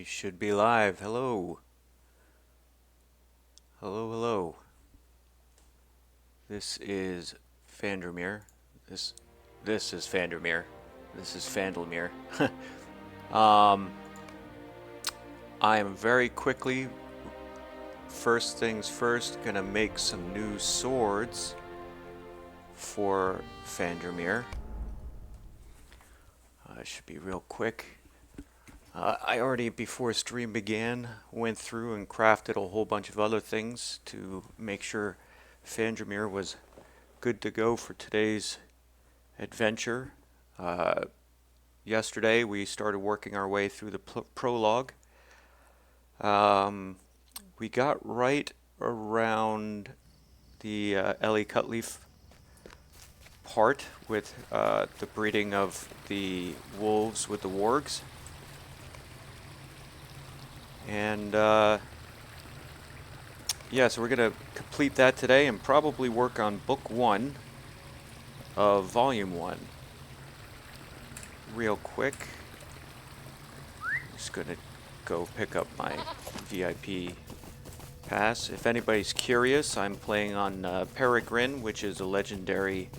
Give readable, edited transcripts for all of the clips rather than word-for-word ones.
We should be live. Hello. Hello, hello. This is Fandromir. This is Fandromir. This is Fandlemir. um I am very quickly, first things first, gonna make some new swords for Fandromir. Should be real quick. I already, before stream began, went through and crafted a whole bunch of other things to make sure Fandromir was good to go for today's adventure. Yesterday we started working our way through the prologue. We got right around the Ellie Cutleaf part with the breeding of the wolves with the wargs. And yeah, so we're going to complete that today and probably work on book 1 of volume 1 real quick. I'm just going to go pick up my VIP pass. If anybody's curious, I'm playing on Peregrine, which is a legendary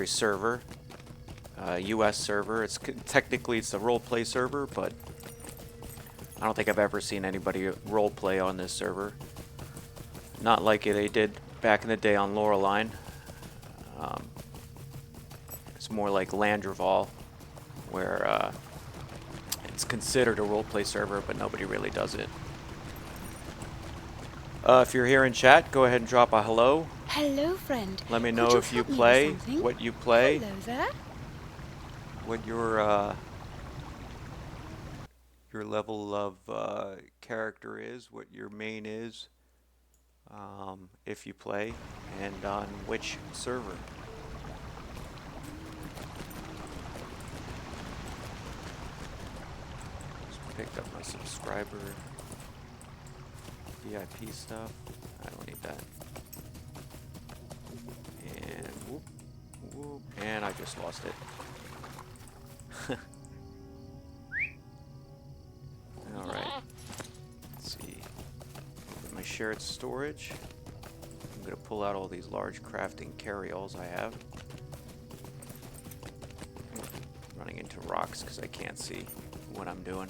server, US server. Technically it's a roleplay server, but I don't think I've ever seen anybody roleplay on this server. Not like they did back in the day on Loreline. It's more like Landreval, where it's considered a roleplay server, but nobody really does it. If you're here in chat, go ahead and drop a hello. Hello, friend. Let me know if you play, what you play, Hello there. what your level of character is, what your main is, if you play, and on which server. Just picked up my subscriber VIP stuff. I don't need that. And whoop, whoop, and I just lost it. Alright, let's see. Open my shared storage. I'm going to pull out all these large crafting carryalls I have. Running into rocks because I can't see what I'm doing.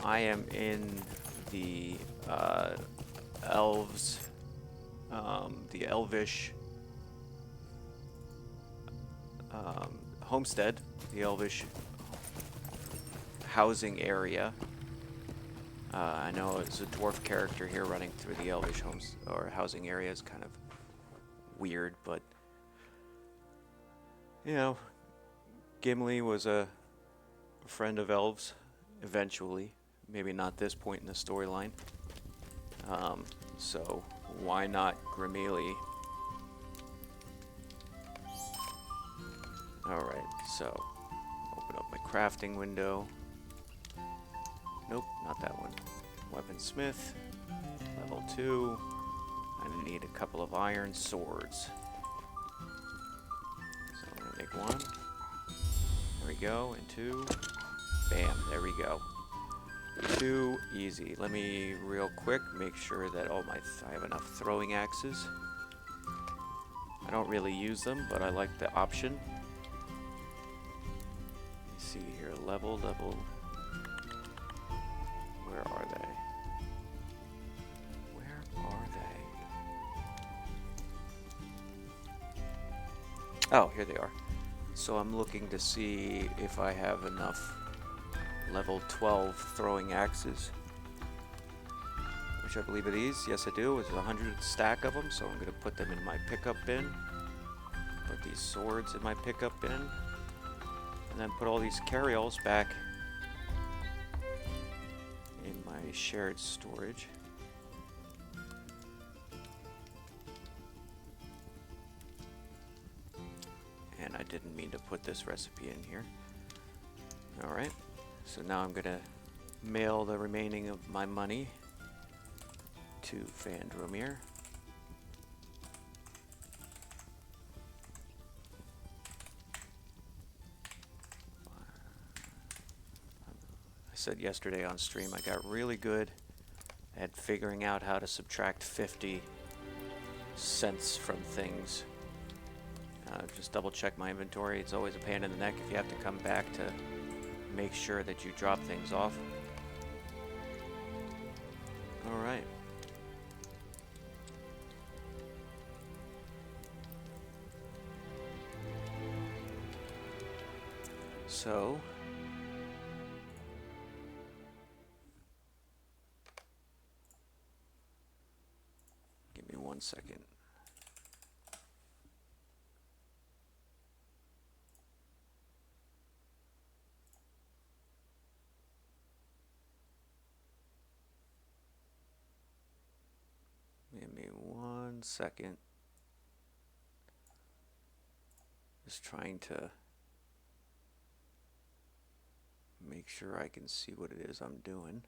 I am in the elves, the elvish homestead, the elvish housing area. I know it's a dwarf character here running through the elvish homes or housing area is kind of weird, but you know, Gimli was a friend of elves eventually. Maybe not this point in the storyline. So why not Grimili? Alright, so open up my crafting window. Nope, not that one. Weaponsmith, level 2. I need a couple of iron swords. So I'm gonna make 1. There we go, and 2. Bam, there we go. 2, easy. Let me real quick make sure that I have enough throwing axes. I don't really use them, but I like the option. Let's see here, level. Where are they? Where are they? Oh, here they are. So I'm looking to see if I have enough level 12 throwing axes, which I believe are these. Yes, I do. There's 100 stack of them, so I'm going to put them in my pickup bin. Put these swords in my pickup bin, and then put all these carryalls back in my shared storage. And I didn't mean to put this recipe in here. Alright, so now I'm gonna mail the remaining of my money to Fandromir. said yesterday on stream, I got really good at figuring out how to subtract 50 cents from things. Just double check my inventory. It's always a pain in the neck if you have to come back to make sure that you drop things off. Alright. So, give me 1 second. Give me 1 second. Just trying to make sure I can see what it is I'm doing.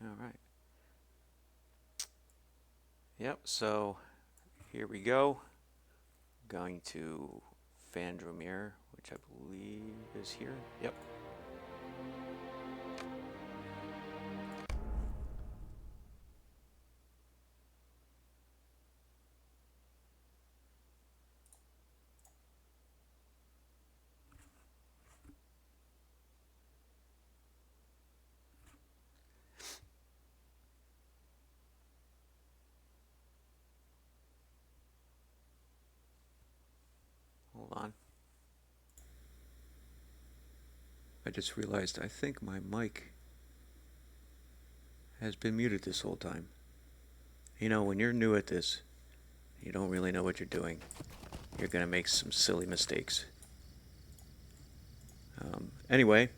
All right. Yep, so here we go. Going to Fandromir, which I believe is here. Yep. Hold on. I just realized I think my mic has been muted this whole time. You know, when you're new at this, you don't really know what you're doing. You're going to make some silly mistakes. Anyway,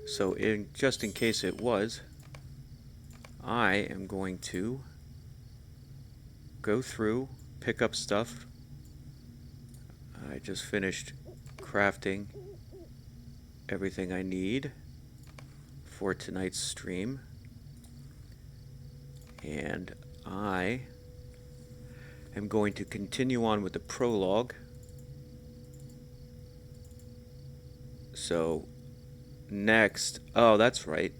so just in case it was, I am going to go through, pick up stuff. I just finished crafting everything I need for tonight's stream. And I am going to continue on with the prologue. So, next, oh, that's right.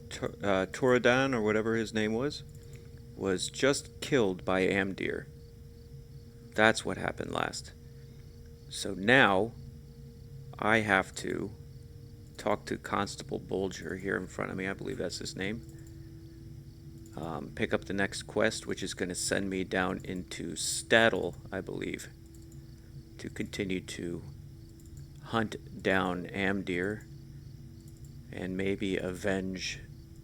Toradan, or whatever his name was just killed by Amdir. That's what happened last. So now, I have to talk to Constable Bulger here in front of me. I believe that's his name. Pick up the next quest, which is going to send me down into Stadel, I believe, to continue to hunt down Amdir and maybe avenge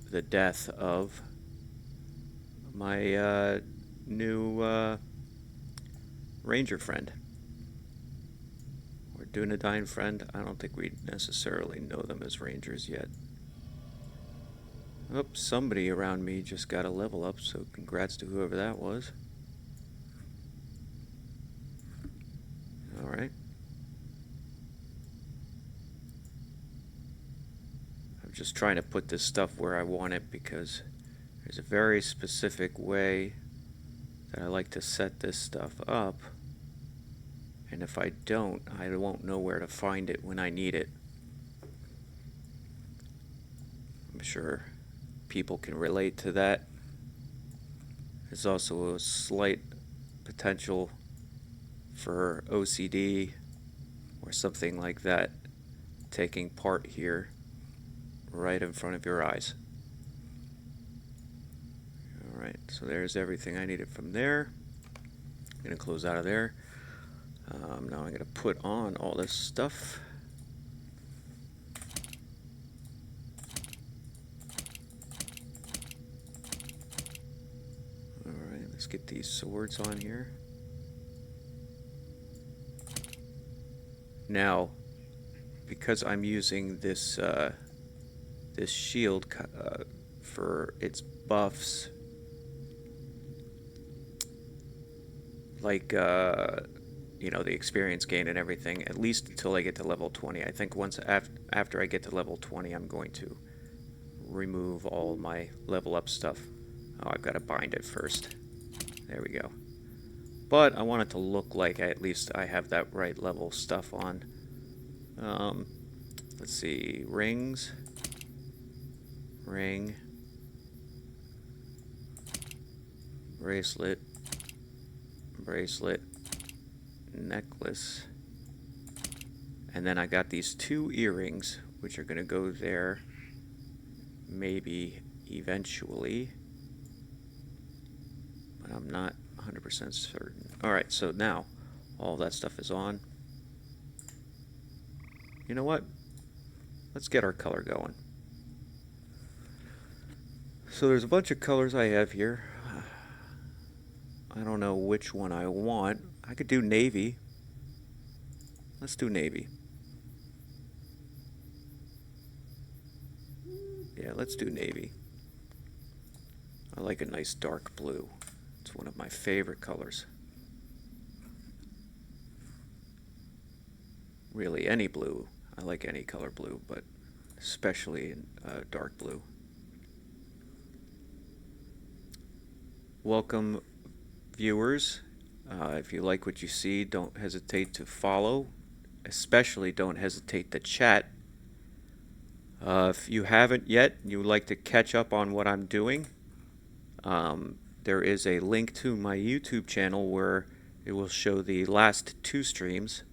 the death of my new ranger friend. Or Dunedain friend. I don't think we necessarily know them as rangers yet. Oh, somebody around me just got a level up, so congrats to whoever that was. Alright. I'm just trying to put this stuff where I want it because there's a very specific way that I like to set this stuff up. And if I don't, I won't know where to find it when I need it. I'm sure people can relate to that. There's also a slight potential for OCD or something like that taking part here right in front of your eyes. Alright, so there's everything I needed from there. I'm going to close out of there. Now I'm going to put on all this stuff. Alright, let's get these swords on here. Now, because I'm using this this shield for its buffs, like you know, the experience gain and everything, at least until I get to level 20. I think once after I get to level 20, I'm going to remove all my level up stuff. Oh, I've got to bind it first. There we go. But I want it to look like at least I have that right level stuff on. Let's see, rings, ring, bracelet, bracelet, necklace, and then I got these 2 earrings, which are going to go there maybe eventually, but I'm not 100% certain. Alright, so now all that stuff is on. You know what? Let's get our color going. So there's a bunch of colors I have here. I don't know which one I want. I could do navy. Let's do navy. Yeah, let's do navy. I like a nice dark blue. It's one of my favorite colors. Really, any blue. I like any color blue, but especially in dark blue. Welcome, viewers. If you like what you see, don't hesitate to follow. Especially don't hesitate to chat. If you haven't yet, you would like to catch up on what I'm doing, there is a link to my YouTube channel where it will show the last 2 streams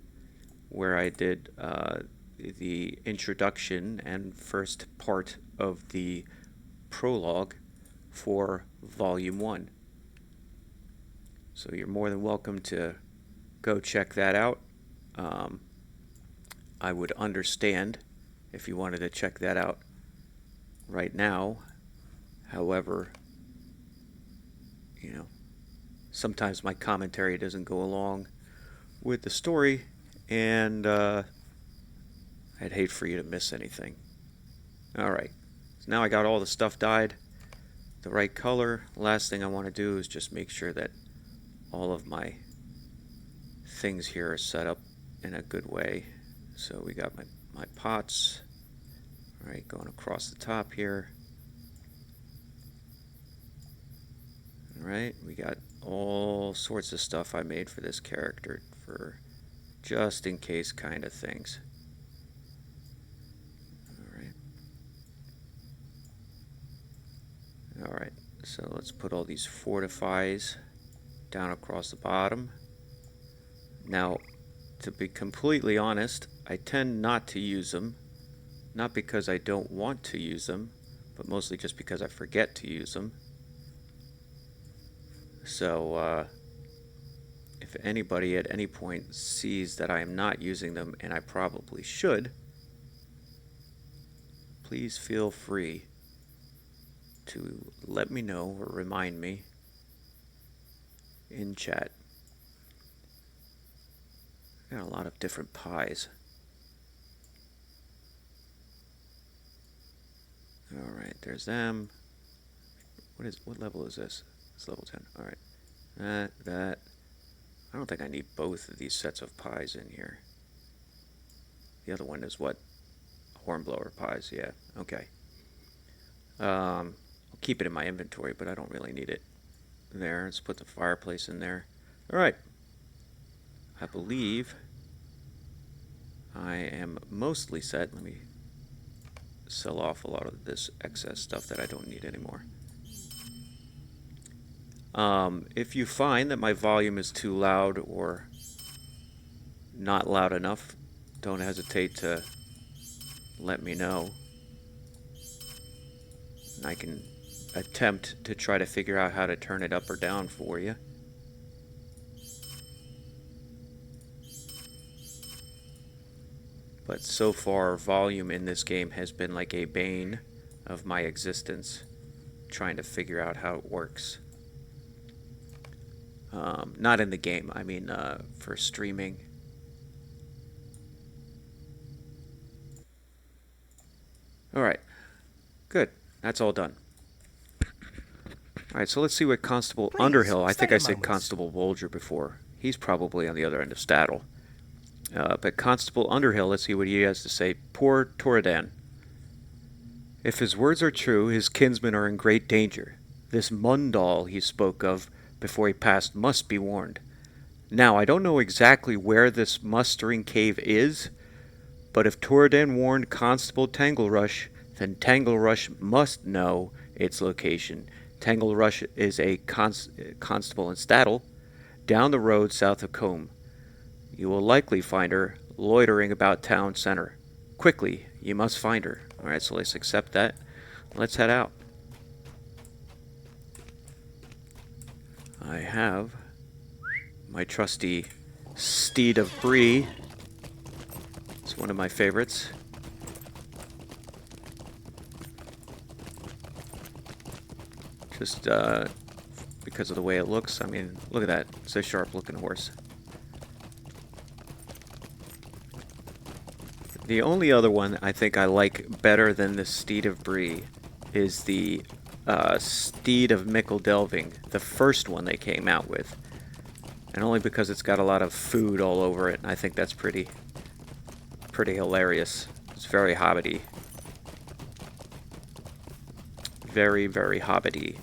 where I did the introduction and first part of the prologue for Volume 1. So you're more than welcome to go check that out. I would understand if you wanted to check that out right now. However, you know, sometimes my commentary doesn't go along with the story, and I'd hate for you to miss anything. Alright, so now I got all the stuff dyed the right color. Last thing I want to do is just make sure that all of my things here are set up in a good way. So we got my pots, right, going across the top here. Alright, we got all sorts of stuff I made for this character for just in case kind of things. Alright, so let's put all these fortifies down across the bottom. Now, to be completely honest, I tend not to use them. Not because I don't want to use them, but mostly just because I forget to use them. So, if anybody at any point sees that I am not using them, and I probably should, please feel free to let me know or remind me in chat. Got a lot of different pies. Alright, there's them. What level is this? It's level 10. Alright. That. I don't think I need both of these sets of pies in here. The other one is what? Hornblower pies, yeah. Okay. I'll keep it in my inventory, but I don't really need it there. Let's put the fireplace in there. Alright. I believe I am mostly set. Let me sell off a lot of this excess stuff that I don't need anymore. If you find that my volume is too loud or not loud enough, don't hesitate to let me know. And I can attempt to try to figure out how to turn it up or down for you. But so far, volume in this game has been like a bane of my existence, trying to figure out how it works. Not in the game, I mean for streaming. Alright, good. That's all done. Alright, so let's see what Constable Underhill, I think I said Constable Bolger before. He's probably on the other end of Staddle. But Constable Underhill, let's see what he has to say. Poor Toradan. If his words are true, his kinsmen are in great danger. This Mundal he spoke of before he passed must be warned. Now, I don't know exactly where this mustering cave is, but if Toradan warned Constable Tanglerush, then Tanglerush must know its location. Tanglerush is a constable in Staddle, down the road south of Combe. You will likely find her loitering about town center. Quickly, you must find her. Alright, so let's accept that. Let's head out. I have my trusty Steed of Bree. It's one of my favorites. Just because of the way it looks. I mean, look at that. It's a sharp looking horse. The only other one I think I like better than the Steed of Bree is the Steed of Mickle Delving, the first one they came out with. And only because it's got a lot of food all over it, and I think that's pretty hilarious. It's very hobbity. Very, very hobbity.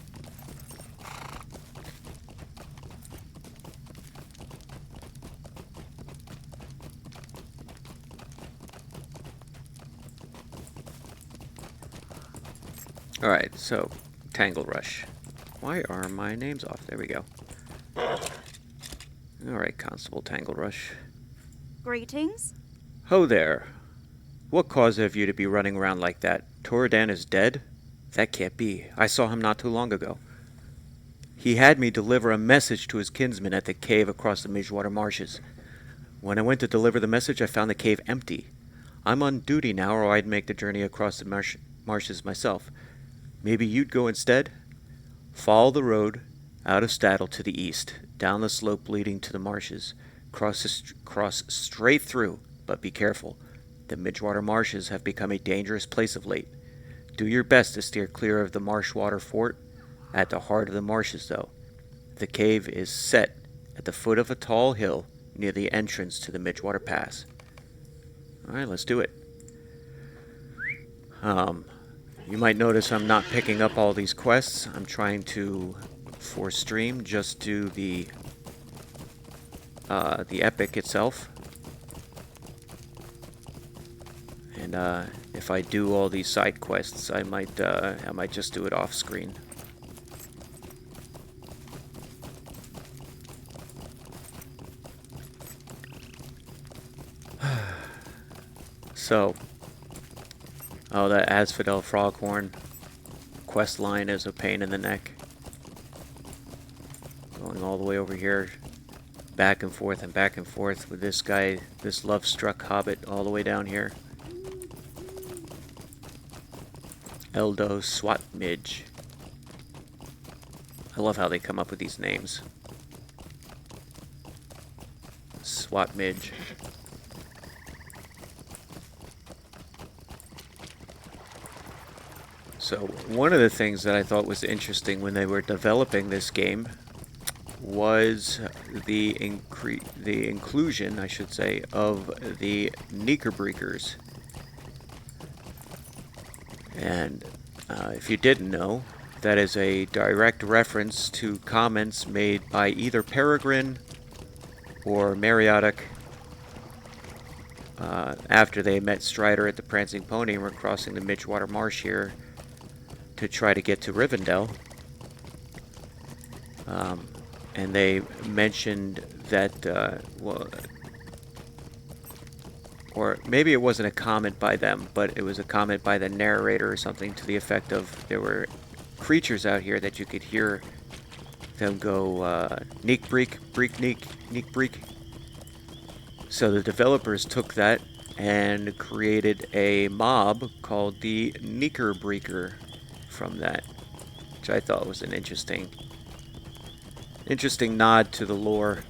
Alright, so, Tanglerush. Why are my names off? There we go. Alright, Constable Tanglerush. Greetings. Ho there. What cause have you to be running around like that? Toradan is dead? That can't be. I saw him not too long ago. He had me deliver a message to his kinsmen at the cave across the Midgewater Marshes. When I went to deliver the message, I found the cave empty. I'm on duty now, or I'd make the journey across the marshes myself. Maybe you'd go instead? Follow the road out of Staddle to the east, down the slope leading to the marshes. Cross straight through, but be careful. The Midgewater Marshes have become a dangerous place of late. Do your best to steer clear of the Marshwater Fort. At the heart of the marshes, though. The cave is set at the foot of a tall hill near the entrance to the Midgewater Pass. Alright, let's do it. You might notice I'm not picking up all these quests. I'm trying to, for stream, just do the epic itself. And if I do all these side quests, I might just do it off screen. So, that Asphodel Froghorn quest line is a pain in the neck. Going all the way over here, back and forth with this guy, this love-struck hobbit, all the way down here. Eldo Swatmidge. I love how they come up with these names. Swatmidge. So, one of the things that I thought was interesting when they were developing this game was the inclusion, I should say, of the Knickerbreakers. And if you didn't know, that is a direct reference to comments made by either Peregrine or Mariotic after they met Strider at the Prancing Pony and were crossing the Midgewater Marsh here to try to get to Rivendell. And they mentioned that, or maybe it wasn't a comment by them, but it was a comment by the narrator or something to the effect of there were creatures out here that you could hear them go, neek breek, breek neek, neek breek. So the developers took that and created a mob called the Knickerbreaker from that, which I thought was an interesting nod to the lore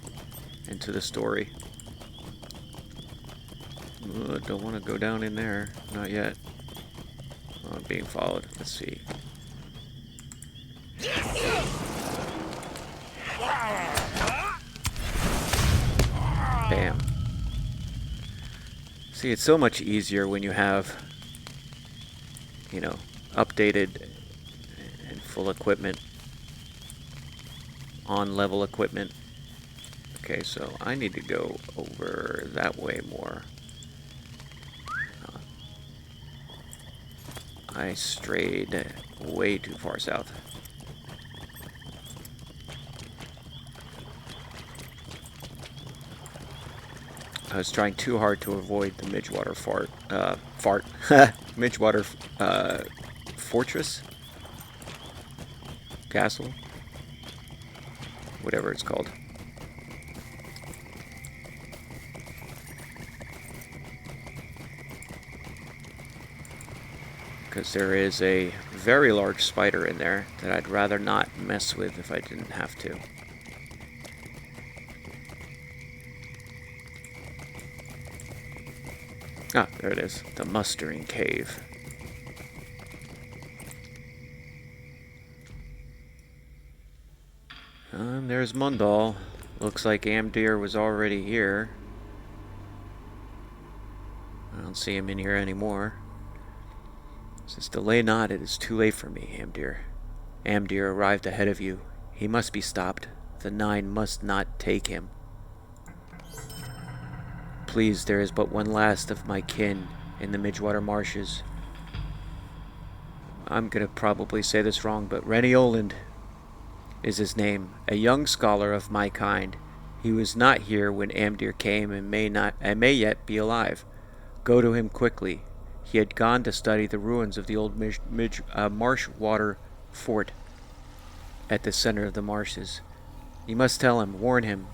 and to the story. Don't want to go down in there. Not yet. Oh, I'm being followed. Let's see. Bam. See, it's so much easier when you have, you know, updated and full equipment, on-level equipment. Okay, so I need to go over that way more. I strayed way too far south. I was trying too hard to avoid the Midgewater Midgewater Fortress? Castle? Whatever it's called. Because there is a very large spider in there that I'd rather not mess with if I didn't have to. Ah, there it is. The mustering cave. And there's Mundal. Looks like Amdir was already here. I don't see him in here anymore. Since delay not, it is too late for me, Amdir. Amdir arrived ahead of you. He must be stopped. The Nine must not take him. Please, there is but one last of my kin in the Midgewater Marshes. I'm gonna probably say this wrong, but Rennie Oland is his name. A young scholar of my kind. He was not here when Amdir came and may yet be alive. Go to him quickly. He had gone to study the ruins of the old Marshwater fort at the center of the marshes. You must tell him, warn him,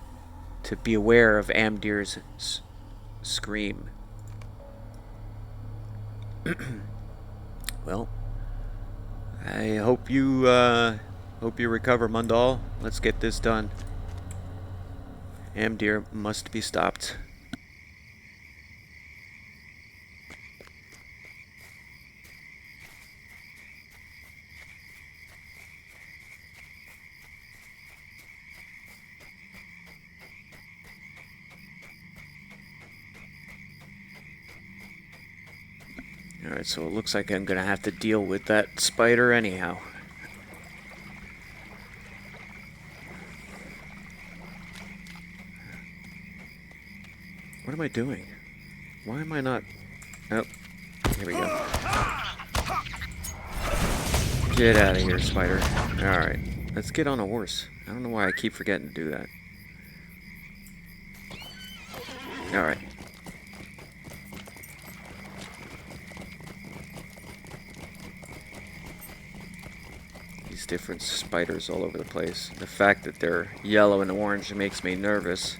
to be aware of Amdir's scream. Well, I hope you recover, Mundal. Let's get this done. Amdir must be stopped. Alright, so it looks like I'm gonna have to deal with that spider anyhow. What am I doing? Why am I not... Oh, here we go. Get out of here, spider. Alright, let's get on a horse. I don't know why I keep forgetting to do that. Alright. These different spiders all over the place. The fact that they're yellow and orange makes me nervous.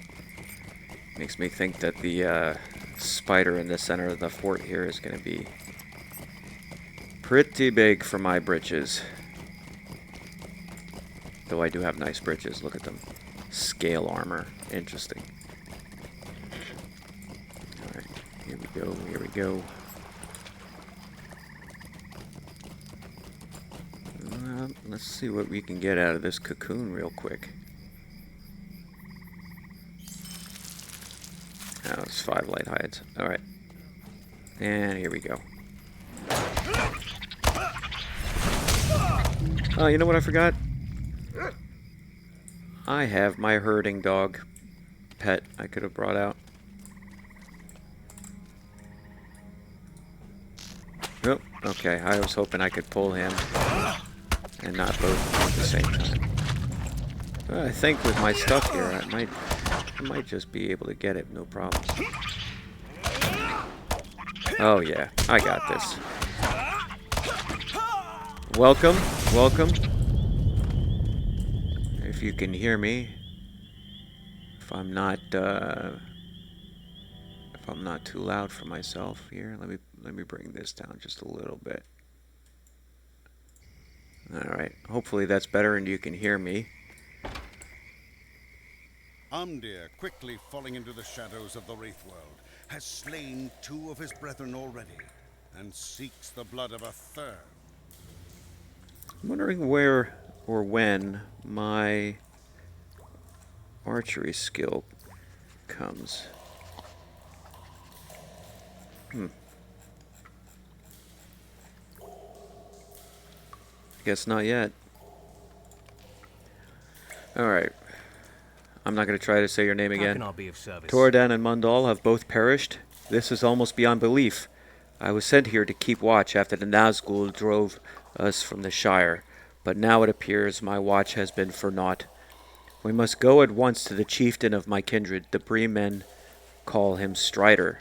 Makes me think that the spider in the center of the fort here is going to be pretty big for my britches. Though I do have nice britches. Look at them. Scale armor. Interesting. Alright, here we go, here we go. Let's see what we can get out of this cocoon real quick. Oh, it's 5 light hides. Alright. And here we go. Oh, you know what I forgot? I have my herding dog pet I could have brought out. Oh, okay. I was hoping I could pull him and not both at the same time. I think with my stuff here, I might just be able to get it, no problem. Oh yeah, I got this. Welcome, welcome. If you can hear me, if I'm not too loud for myself here, let me bring this down just a little bit. All right, hopefully that's better and you can hear me. Amdir, quickly falling into the shadows of the Wraith world, has slain 2 of his brethren already, and seeks the blood of a 3rd. I'm wondering where or when my archery skill comes. Guess not yet. Alright. I'm not going to try to say your name How again. can I be of service? Tordan and Mundal have both perished. This is almost beyond belief. I was sent here to keep watch after the Nazgul drove us from the Shire, but now it appears my watch has been for naught. We must go at once to the chieftain of my kindred. The Bree men call him Strider.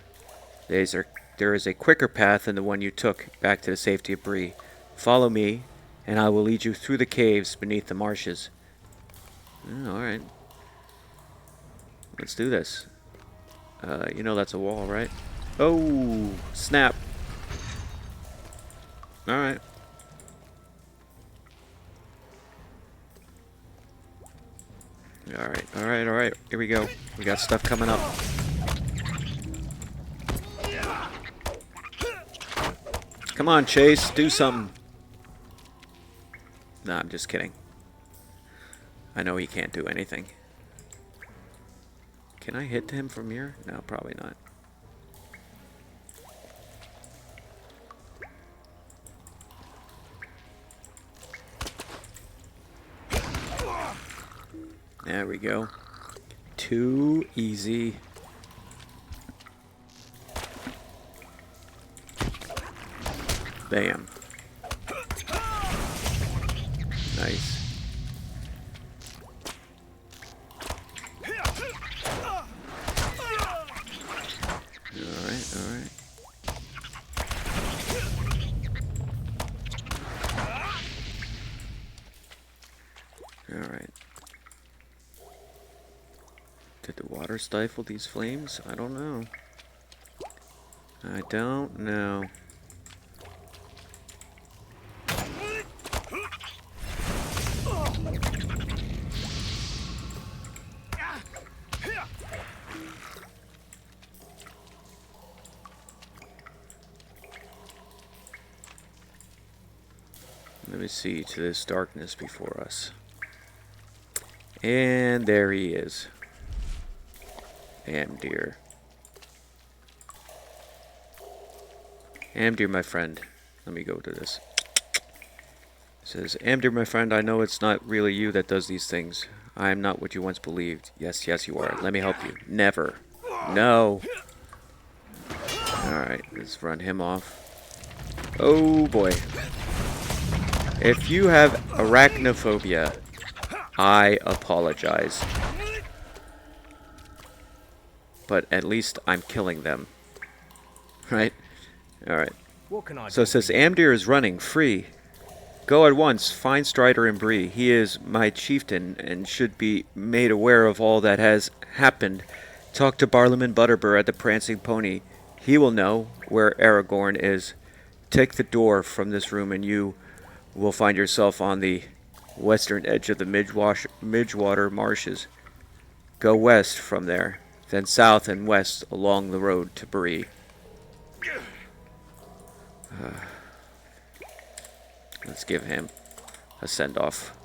There is a quicker path than the one you took back to the safety of Bree. Follow me, and I will lead you through the caves beneath the marshes. Alright. Let's do this. You know that's a wall, right? Oh, snap. Alright. Alright. Here we go. We got stuff coming up. Come on, Chase. Do something. Nah, I'm just kidding. I know he can't do anything. Can I hit him from here? No, probably not. There we go. Too easy. Bam. Nice. Alright. Alright. Did the water stifle these flames? I don't know. I don't know. Let me see to this darkness before us. And there he is. Amdir. Amdir, my friend. Let me go to this. It says, Amdir, my friend, I know it's not really you that does these things. I am not what you once believed. Yes, you are. Let me help you. Never. No. Alright, let's run him off. Oh, boy. If you have arachnophobia, I apologize. But at least I'm killing them. Right? Alright. So it says, Amdir is running, free. Go at once, find Strider and Bree. He is my chieftain and should be made aware of all that has happened. Talk to Barlaman Butterbur at the Prancing Pony. He will know where Aragorn is. Take the door from this room and you will find yourself on the western edge of the Midgewater marshes. Go west from there, then south and west along the road to Bree. Let's give him a send-off.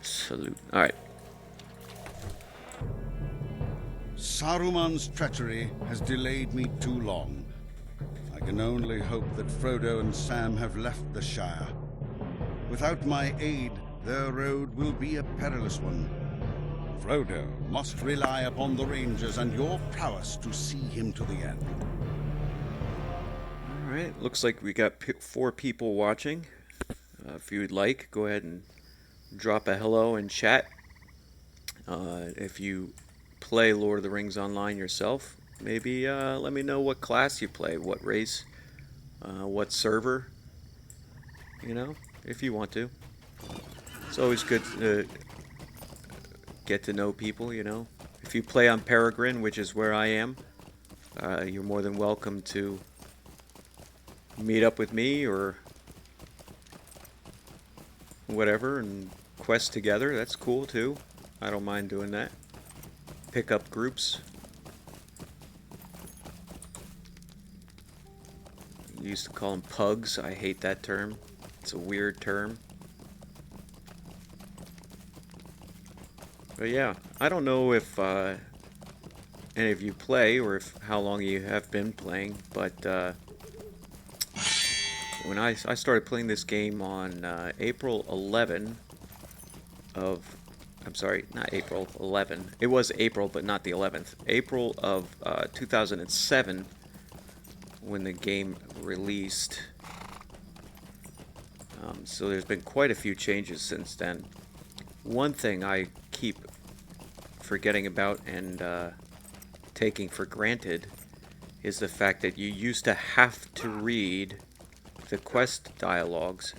Salute. Alright. Saruman's treachery has delayed me too long. I can only hope that Frodo and Sam have left the Shire. Without my aid, their road will be a perilous one. Frodo must rely upon the Rangers and your prowess to see him to the end. Alright, looks like we got 4 people watching. If you would like, go ahead and drop a hello in chat. If you play Lord of the Rings Online yourself, maybe let me know what class you play, what race, what server, you know, if you want to. It's always good to get to know people, you know. If you play on Peregrine, which is where I am, you're more than welcome to meet up with me or whatever and quest together. That's cool too. I don't mind doing that. Pick up groups. Used to call them pugs. I hate that term. It's a weird term. But yeah, I don't know if any of you play or if how long you have been playing, but when I started playing this game on April 11 of, I'm sorry, not April 11. It was April, but not the 11th. April of 2007 when the game released. So there's been quite a few changes since then. One thing I keep forgetting about and taking for granted is the fact that you used to have to read the quest dialogues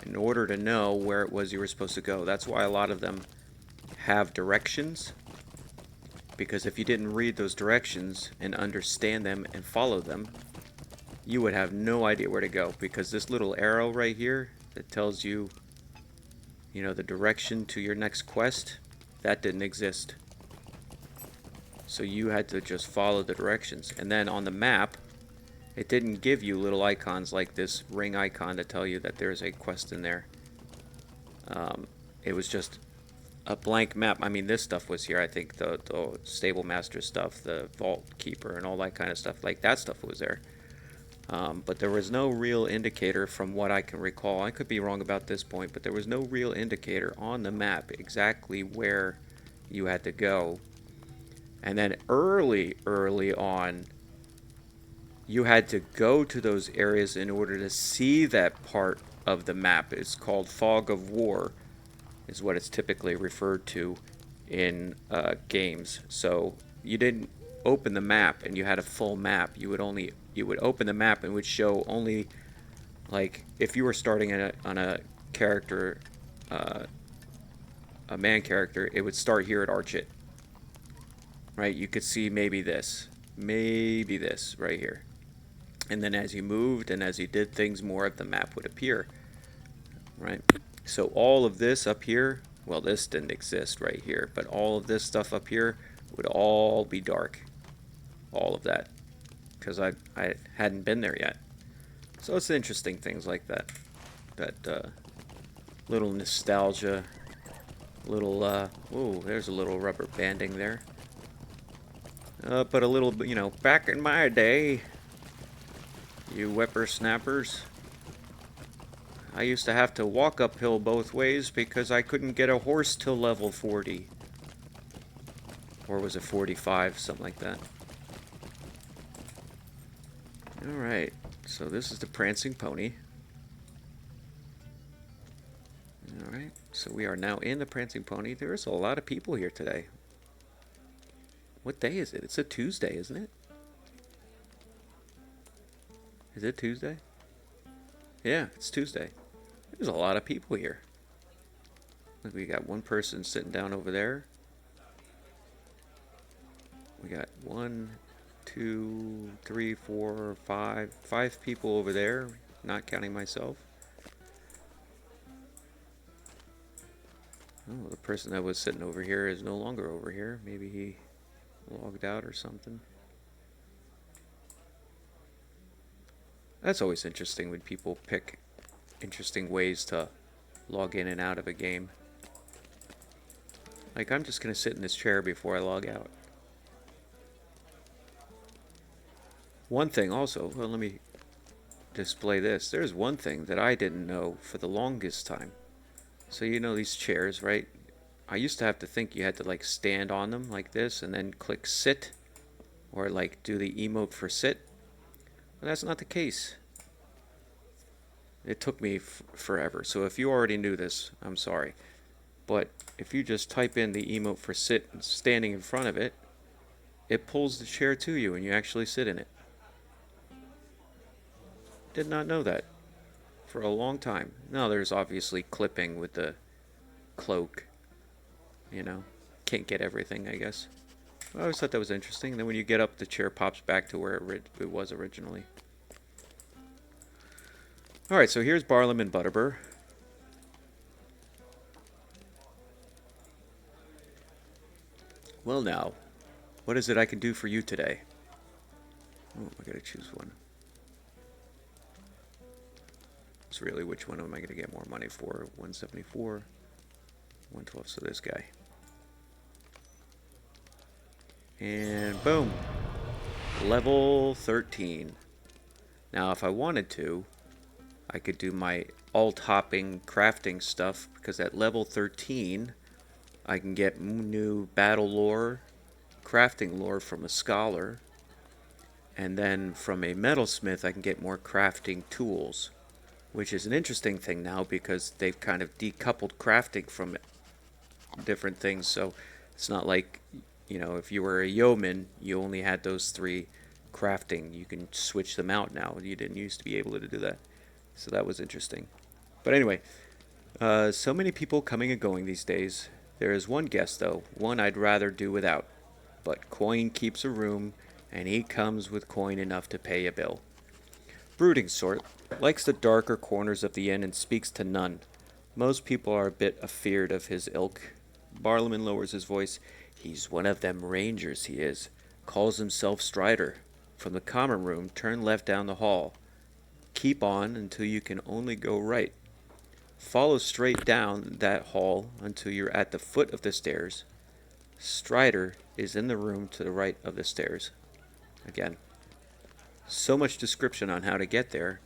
in order to know where it was you were supposed to go. That's why a lot of them have directions, because if you didn't read those directions and understand them and follow them, you would have no idea where to go, because this little arrow right here that tells you, you know, the direction to your next quest, that didn't exist. So you had to just follow the directions. And then on the map, it didn't give you little icons like this ring icon to tell you that there's a quest in there. It was just a blank map. I mean, this stuff was here. I think the stable master stuff, the vault keeper, and all that kind of stuff. Like, that stuff was there. But there was no real indicator from what I can recall. I could be wrong about this point, but there was no real indicator on the map exactly where you had to go. And then early on, you had to go to those areas in order to see that part of the map. It's called Fog of War, is what it's typically referred to in games. So you didn't open the map and you had a full map. You would open the map and it would show only, like, if you were starting on a character, a man character, it would start here at Archit. Right? You could see maybe this right here. And then as you moved and as you did things, more of the map would appear. Right? So all of this up here, well, this didn't exist right here, but all of this stuff up here would all be dark. All of that. Because I hadn't been there yet. So it's interesting things like that. That little nostalgia. Little, ooh, there's a little rubber banding there. But a little, you know, back in my day, you whippersnappers, I used to have to walk uphill both ways because I couldn't get a horse till level 40. Or was it 45, something like that. Alright, so this is the Prancing Pony. Alright, so we are now in the Prancing Pony. There's a lot of people here today. What day is it? It's a Tuesday, isn't it? Is it Tuesday? Yeah, it's Tuesday. There's a lot of people here. Look, we got one person sitting down over there. We got 1, 2, 3, 4, 5 people over there, not counting myself. Oh, the person that was sitting over here is no longer over here. Maybe he logged out or something. That's always interesting when people pick interesting ways to log in and out of a game. Like, I'm just gonna sit in this chair before I log out. One thing also, well, let me display this. There's one thing that I didn't know for the longest time. So you know these chairs, right? I used to have to think you had to, like, stand on them like this and then click sit, or like do the emote for sit. But that's not the case. It took me forever. So if you already knew this, I'm sorry. But if you just type in the emote for sit standing in front of it, it pulls the chair to you and you actually sit in it. Did not know that for a long time. Now there's obviously clipping with the cloak. You know, can't get everything, I guess. I always thought that was interesting. And then when you get up, the chair pops back to where it was originally. Alright, so here's Barlam and Butterbur. Well now, what is it I can do for you today? Oh, I gotta choose one. It's really which one am I gonna get more money for? 174, 112, so this guy. And boom. Level 13. Now, if I wanted to, I could do my alt-hopping crafting stuff, because at level 13, I can get new battle lore, crafting lore from a scholar, and then from a metalsmith, I can get more crafting tools, which is an interesting thing now because they've kind of decoupled crafting from different things. So it's not like, you know, if you were a yeoman, you only had those 3 crafting. You can switch them out now. You didn't used to be able to do that. So that was interesting. But anyway, so many people coming and going these days. There is one guest, though, one I'd rather do without. But coin keeps a room, and he comes with coin enough to pay a bill. Brooding sort, likes the darker corners of the inn and speaks to none. Most people are a bit afeard of his ilk. Barlaman lowers his voice. He's one of them rangers, he is. Calls himself Strider. From the common room, turn left down the hall. Keep on until you can only go right. Follow straight down that hall until you're at the foot of the stairs. Strider is in the room to the right of the stairs. Again, so much description on how to get there,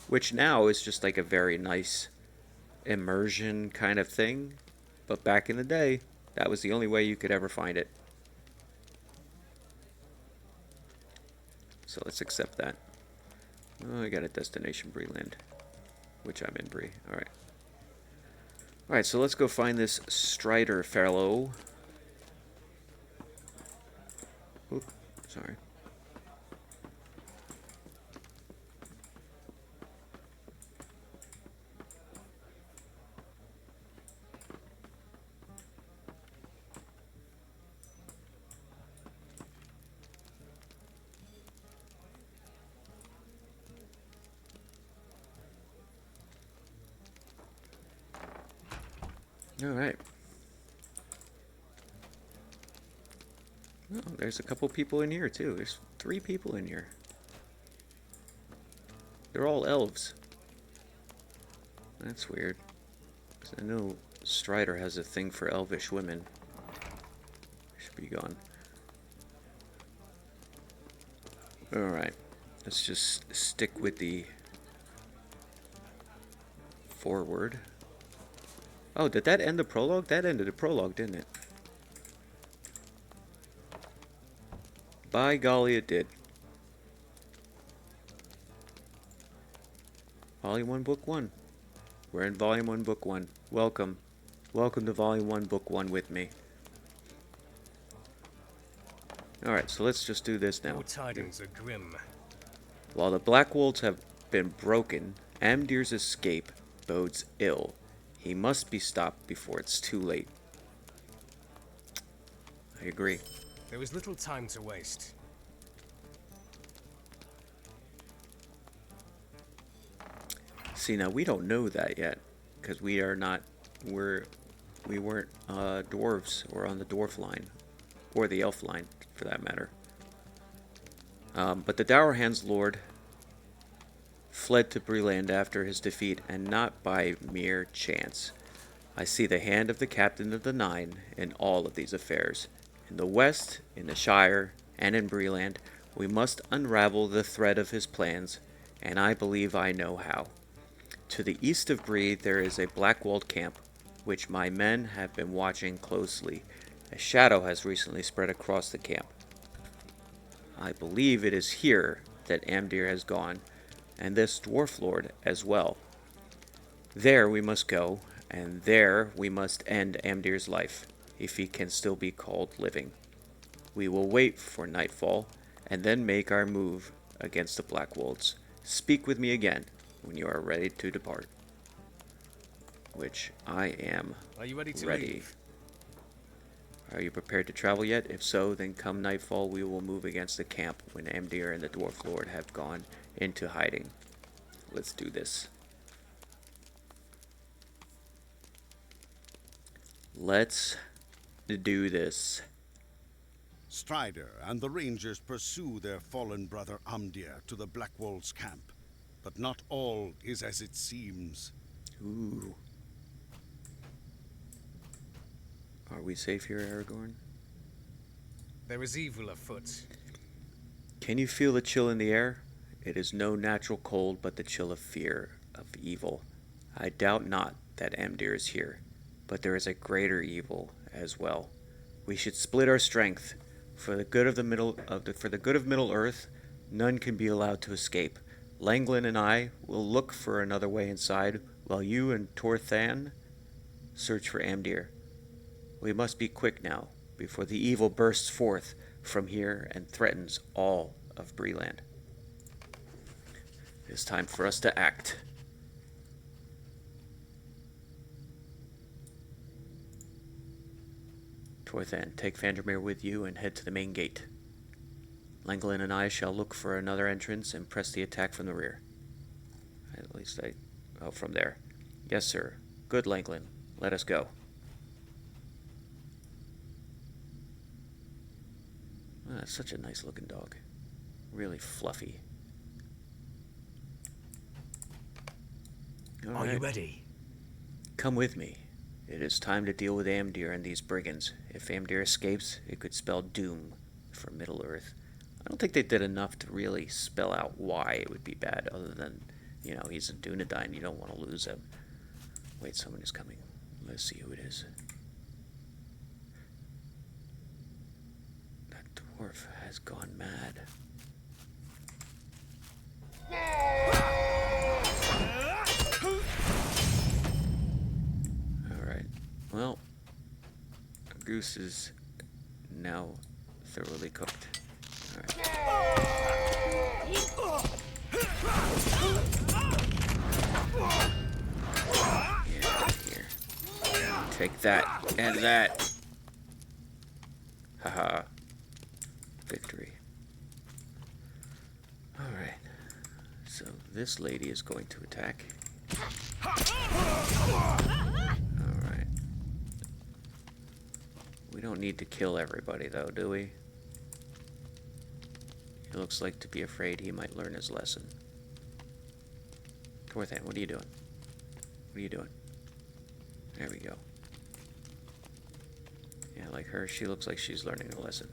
which now is just like a very nice immersion kind of thing. But back in the day, that was the only way you could ever find it. So let's accept that. Oh, I got a destination, Breeland, which I'm in Bree. Alright. Alright, so let's go find this Strider fellow. Oop, sorry. Alright. Oh, there's a couple people in here, too. There's 3 people in here. They're all elves. That's weird. 'Cause I know Strider has a thing for elvish women. Should be gone. Alright. Let's just stick with the forward. Oh, did that end the prologue? That ended the prologue, didn't it? By golly, it did. Volume 1, Book 1. We're in Volume 1, Book 1. Welcome. Welcome to Volume 1, Book 1 with me. Alright, so let's just do this now. Your tidings are grim. While the Black Wolves have been broken, Amdir's escape bodes ill. He must be stopped before it's too late. I agree. There is little time to waste. See, now we don't know that yet, because we are not, we weren't dwarves, or on the dwarf line, or the elf line, for that matter. But the Dourhand's lord fled to Breland after his defeat, and not by mere chance. I see the hand of the captain of the Nine in all of these affairs. In the west, in the Shire, and in Breland, we must unravel the thread of his plans, and I believe I know how. To the east of Bree there is a black-walled camp, which my men have been watching closely. A shadow has recently spread across the camp. I believe it is here that Amdir has gone, and this dwarf lord as well. There we must go, and there we must end Amdir's life, if he can still be called living. We will wait for nightfall, and then make our move against the Black Wolves. Speak with me again when you are ready to depart. Which I am. Are you ready to ready. leave? Are you prepared to travel yet? If so, then come nightfall we will move against the camp when Amdir and the Dwarf Lord have gone into hiding. Let's do this. Let's do this. Strider and the Rangers pursue their fallen brother Amdir to the Black Wolves' camp. But not all is as it seems. Ooh. Are we safe here, Aragorn? There is evil afoot. Can you feel the chill in the air? It is no natural cold, but the chill of fear, of evil. I doubt not that Amdir is here, but there is a greater evil as well. We should split our strength. For the good of Middle Earth, none can be allowed to escape. Langland and I will look for another way inside, while you and Torthan search for Amdir. We must be quick now, before the evil bursts forth from here and threatens all of Breland. It is time for us to act. Torthan, take Fandromir with you and head to the main gate. Langland and I shall look for another entrance and press the attack from the rear. At least from there. Yes, sir. Good, Langland. Let us go. Oh, that's such a nice looking dog. Really fluffy. All Are right. you ready? Come with me. It is time to deal with Amdir and these brigands. If Amdir escapes, it could spell doom for Middle Earth. I don't think they did enough to really spell out why it would be bad, other than, you know, he's a Dunedain. You don't want to lose him. Wait, someone is coming. Let's see who it is. That dwarf has gone mad. Alright. Well, our goose is now thoroughly cooked. Alright. Yeah, here. Take that and that. Haha. Victory. Alright. So this lady is going to attack. Alright. We don't need to kill everybody though, do we? He looks like to be afraid he might learn his lesson. Torthan, what are you doing? What are you doing? There we go. Yeah, like her, she looks like she's learning a lesson.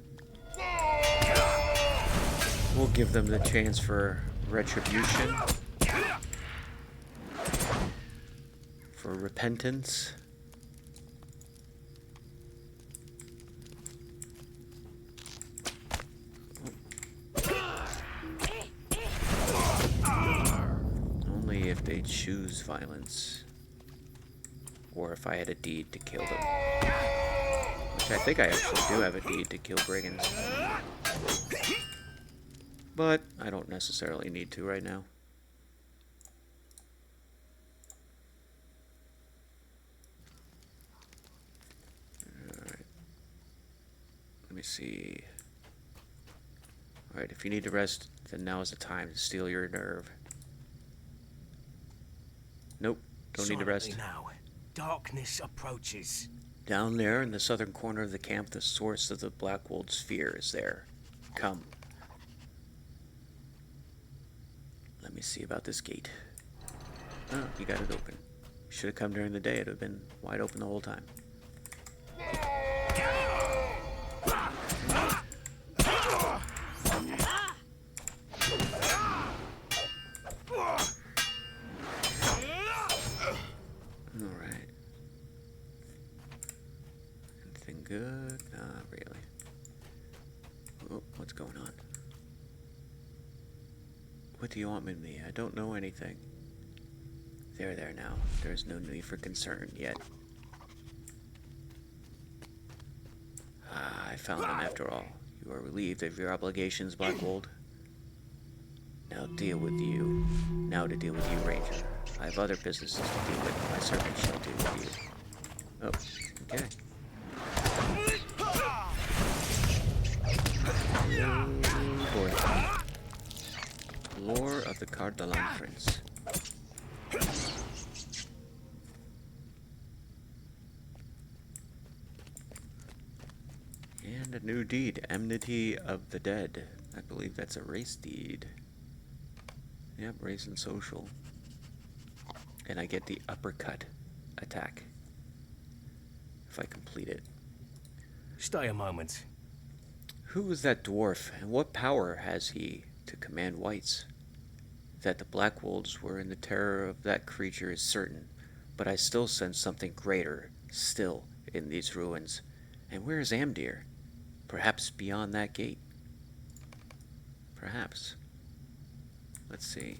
We'll give them the chance for retribution. For repentance. Only if they choose violence. Or if I had a deed to kill them. Which I think I actually do have a deed to kill brigands. But I don't necessarily need to right now. Alright. Let me see. Alright, if you need to rest, then now is the time to steal your nerve. Nope, don't need to rest. Silently now. Darkness approaches. Down there in the southern corner of the camp, the source of the Blackwold's fear is there. Come. Let me see about this gate. Oh, you got it open. Should have come during the day. It would have been wide open the whole time. Alright. Anything good? Not really. Oh, what's going on? What do you want with me? I don't know anything. There now. There's no need for concern yet. Ah, I found them after all. You are relieved of your obligations, Blackwold. Now to deal with you, Ranger. I have other businesses to deal with. My servant shall deal with you. Oh, okay. Oh boy. Lore of the Cardalan Prince. And a new deed, Enmity of the Dead. I believe that's a race deed. Yep, race and social. And I get the uppercut attack if I complete it. Stay a moment. Who is that dwarf, and what power has he to command whites? That the Black Wolves were in the terror of that creature is certain, but I still sense something greater still in these ruins. And where is Amdir? Perhaps beyond that gate. Perhaps. Let's see.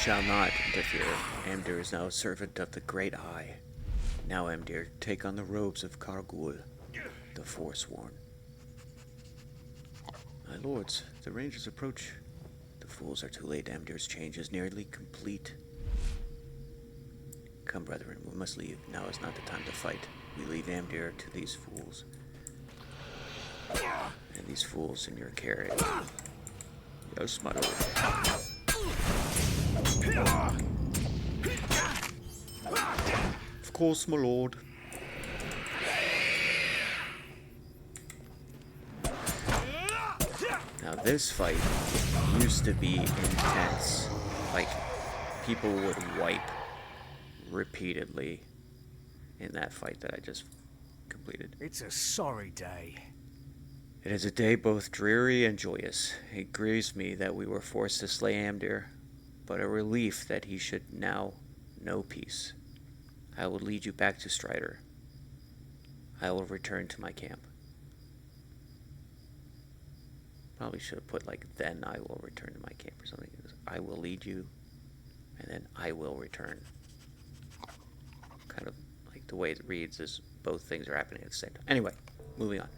Shall not interfere. Amdir is now a servant of the Great Eye. Now, Amdir, take on the robes of Kargul, the Forsworn. My lords, the Rangers approach. The fools are too late. Amdir's change is nearly complete. Come, brethren, we must leave. Now is not the time to fight. We leave Amdir to these fools. And these fools in your care. Yes, my lord. Of course, my lord. Now this fight used to be intense. Like, people would wipe repeatedly in that fight that I just completed. It's a sorry day. It is a day both dreary and joyous. It grieves me that we were forced to slay Amdir, but a relief that he should now know peace. I will lead you back to Strider. I will return to my camp. Probably should have put like, then I will return to my camp or something. I will lead you, and then I will return. Kind of like the way it reads is both things are happening at the same time. Anyway, moving on.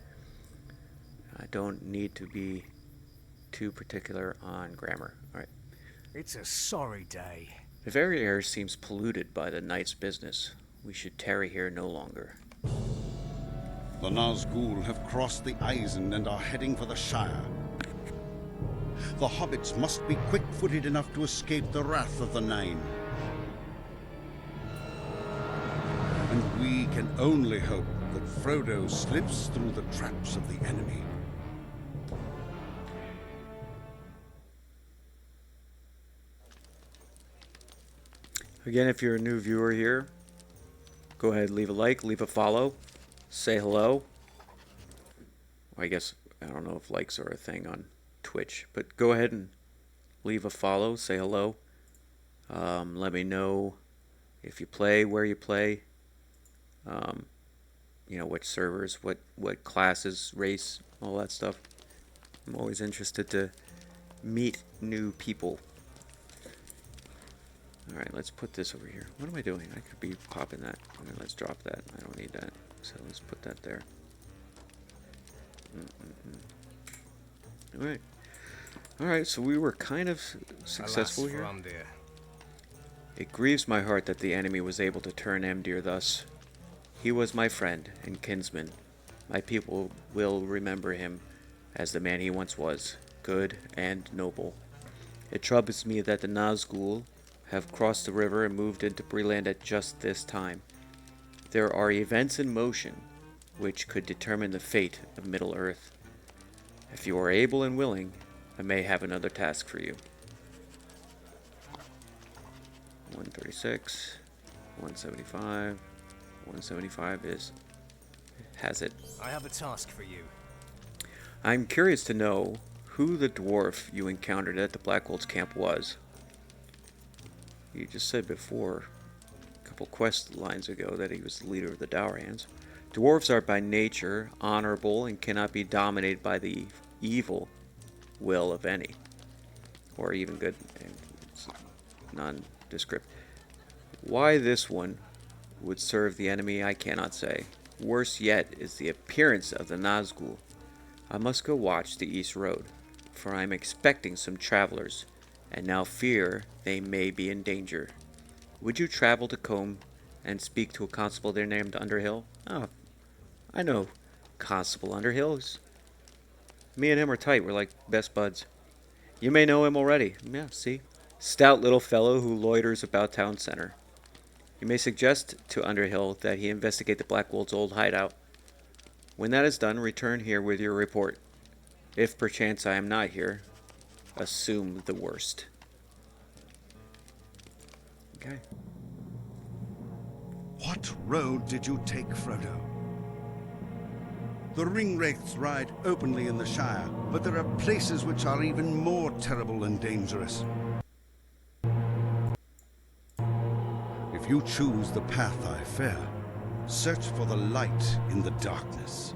I don't need to be too particular on grammar. Alright. It's a sorry day. The very air seems polluted by the night's business. We should tarry here no longer. The Nazgul have crossed the Eisen and are heading for the Shire. The hobbits must be quick-footed enough to escape the wrath of the Nine. And we can only hope that Frodo slips through the traps of the enemy. Again, if you're a new viewer here, go ahead, leave a like, leave a follow, say hello. I guess, I don't know if likes are a thing on Twitch, but go ahead and leave a follow, say hello. Let me know if you play, where you play, you know, which servers, what classes, race, all that stuff. I'm always interested to meet new people. Alright, let's put this over here. What am I doing? I could be popping that. And then let's drop that. I don't need that. So let's put that there. Alright. Alright, so we were kind of successful here. It grieves my heart that the enemy was able to turn Amdir thus. He was my friend and kinsman. My people will remember him as the man he once was, good and noble. It troubles me that the Nazgul have crossed the river and moved into Breland at just this time. There are events in motion which could determine the fate of Middle-earth. If you are able and willing, I may have another task for you. 136, 175, 175 has it. I have a task for you. I'm curious to know who the dwarf you encountered at the Black Wolves camp was. You just said before, a couple quest lines ago, that he was the leader of the Dour Hands. Dwarves are by nature honorable and cannot be dominated by the evil will of any, or even good, it's nondescript. Why this one would serve the enemy, I cannot say. Worse yet is the appearance of the Nazgul. I must go watch the East Road, for I am expecting some travelers, and now fear they may be in danger. Would you travel to Combe and speak to a constable there named Underhill? Oh, I know Constable Underhill. Me and him are tight. We're like best buds. You may know him already. Yeah, see? Stout little fellow who loiters about town center. You may suggest to Underhill that he investigate the Black Wolves' old hideout. When that is done, return here with your report. If perchance I am not here, assume the worst. Okay. What road did you take, Frodo? The ringwraiths ride openly in the Shire, but there are places which are even more terrible and dangerous. If you choose the path I fear, search for the light in the darkness.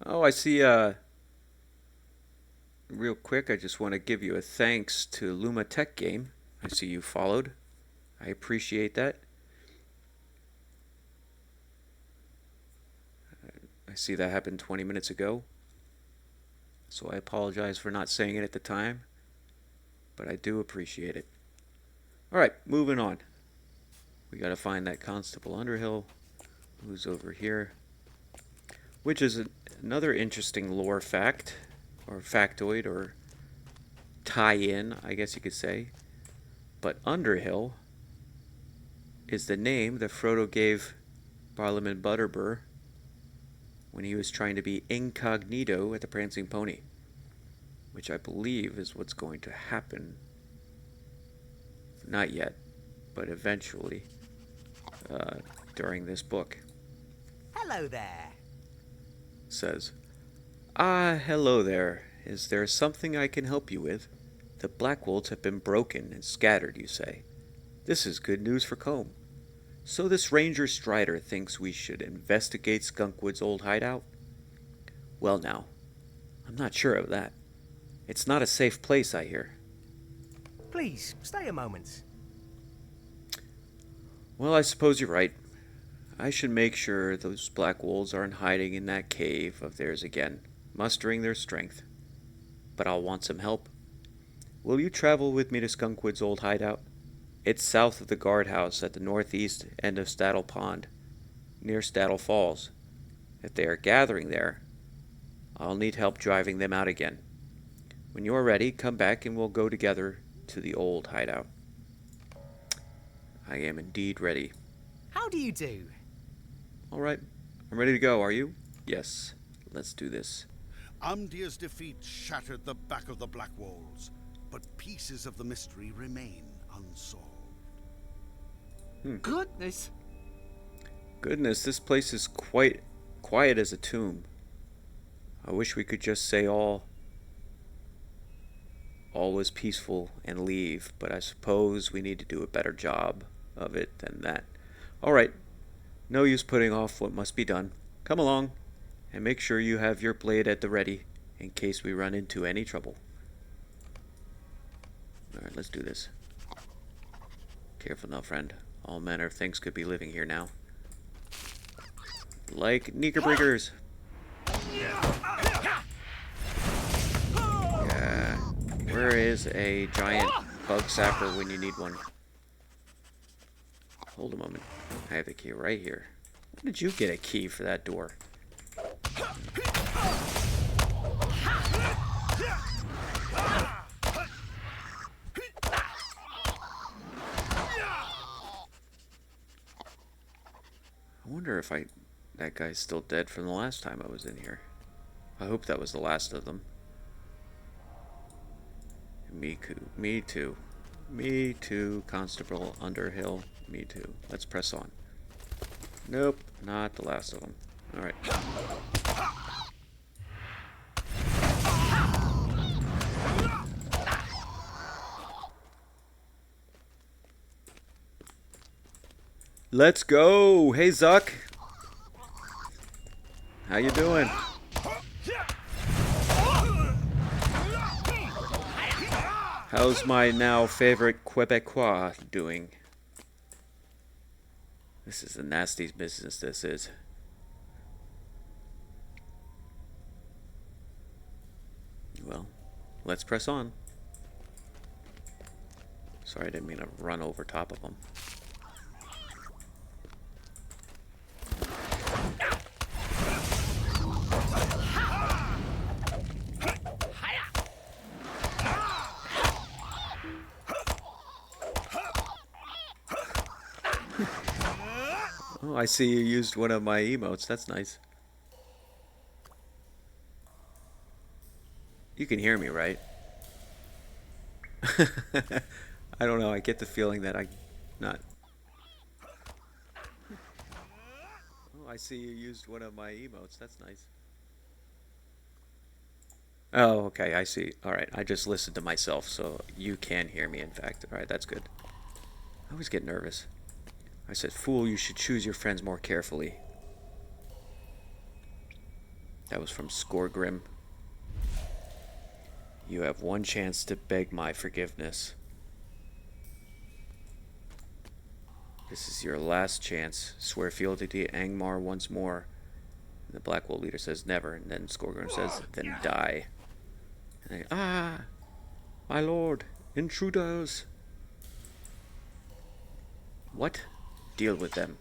Oh, I see, real quick, I just want to give you a thanks to Luma Tech Game. I see you followed. I appreciate that. I see that happened 20 minutes ago. So I apologize for not saying it at the time. But I do appreciate it. Alright, moving on. We gotta find that Constable Underhill, who's over here. Which is another interesting lore fact, or factoid, or tie-in, I guess you could say. But Underhill is the name that Frodo gave Barlaam Butterbur when he was trying to be incognito at the Prancing Pony, which I believe is what's going to happen. Not yet, but eventually, during this book. Hello there. Says, "Ah, hello there. Is there something I can help you with? The Blackwolves have been broken and scattered, you say. This is good news for Combe. So this Ranger Strider thinks we should investigate Skunkwood's old hideout? Well now, I'm not sure of that. It's not a safe place, I hear." Please, stay a moment. Well, I suppose you're right. I should make sure those black wolves aren't hiding in that cave of theirs again, mustering their strength. But I'll want some help. Will you travel with me to Skunkwood's old hideout? It's south of the guardhouse at the northeast end of Staddle Pond, near Staddle Falls. If they are gathering there, I'll need help driving them out again. When you're ready, come back and we'll go together to the old hideout. I am indeed ready. How do you do? All right, I'm ready to go. Are you? Yes, let's do this. Amdir's defeat shattered the back of the Black Walls, but pieces of the mystery remain unsolved. Goodness. Goodness, this place is quite quiet as a tomb. I wish we could just say all was peaceful and leave, but I suppose we need to do a better job of it than that. All right, no use putting off what must be done. Come along, and make sure you have your blade at the ready in case we run into any trouble. All right, let's do this. Careful now, friend. All manner of things could be living here now. Like Knickerbriggers. Yeah. Where is a giant bug sapper when you need one? Hold a moment. I have the key right here. When did you get a key for that door? I wonder if that guy's still dead from the last time I was in here. I hope that was the last of them. Me too. Me too, Constable Underhill. Me too. Let's press on. Nope, not the last of them. Alright. Let's go! Hey, Zuck! How you doing? How's my now favorite Quebecois doing? This is the nastiest business, this is. Well, let's press on. Sorry, I didn't mean to run over top of them. Oh, I see you used one of my emotes. That's nice. You can hear me, right? I don't know. I get the feeling that I'm not. Oh, I see you used one of my emotes. That's nice. Oh, okay. I see. All right. I just listened to myself, so you can hear me, in fact. All right. That's good. I always get nervous. I said, "Fool, you should choose your friends more carefully." That was from Scoregrim. You have one chance to beg my forgiveness. This is your last chance. Swear fealty to Angmar once more. And the Black Wolf leader says never, and then Scoregrim says, then die. And they, my lord, intruders. What? Deal with them.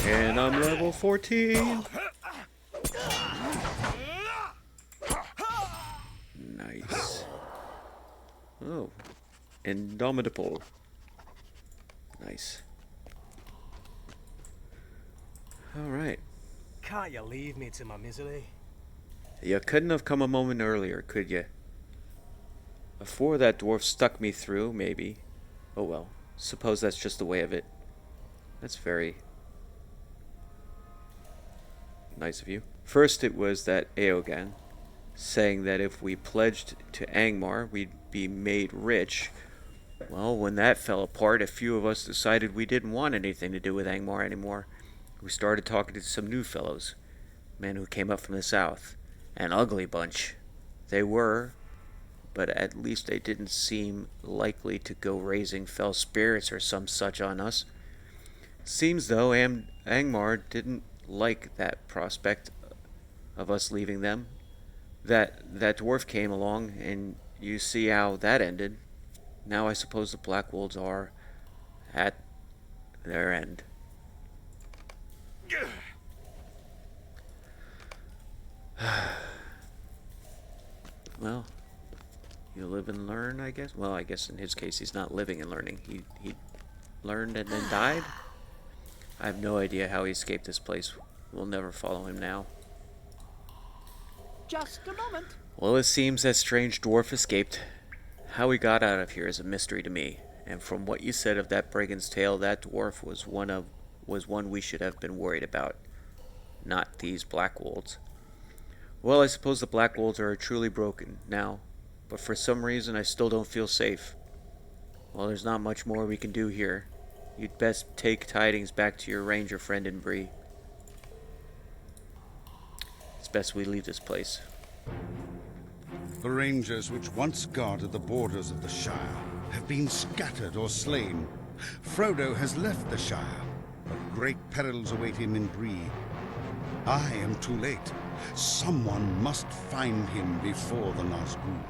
And I'm level 14. Nice. Oh. Indomitable. Nice. Alright. Can't you leave me to my misery? You couldn't have come a moment earlier, could you? Before that dwarf stuck me through, maybe. Oh well. Suppose that's just the way of it. That's very nice of you. First it was that Aogan saying that if we pledged to Angmar, we'd be made rich. Well, when that fell apart, a few of us decided we didn't want anything to do with Angmar anymore. We started talking to some new fellows, men who came up from the south. An ugly bunch. They were, but at least they didn't seem likely to go raising fell spirits or some such on us. Seems though Angmar didn't like that prospect of us leaving them. That dwarf came along, and you see how that ended. Now I suppose the Black Wolves are at their end. Well, you live and learn, I guess. Well, I guess in his case he's not living and learning. He learned and then died. I have no idea how he escaped this place. We'll never follow him now. Just a moment. Well, it seems that strange dwarf escaped. How he got out of here is a mystery to me. And from what you said of that brigand's tale, that dwarf was one we should have been worried about. Not these Black Wolves. Well, I suppose the Black Wolves are truly broken now, but for some reason I still don't feel safe. Well, there's not much more we can do here. You'd best take tidings back to your ranger friend in Bree. It's best we leave this place. The rangers which once guarded the borders of the Shire have been scattered or slain. Frodo has left the Shire, but great perils await him in Bree. I am too late. Someone must find him before the Nazgûl.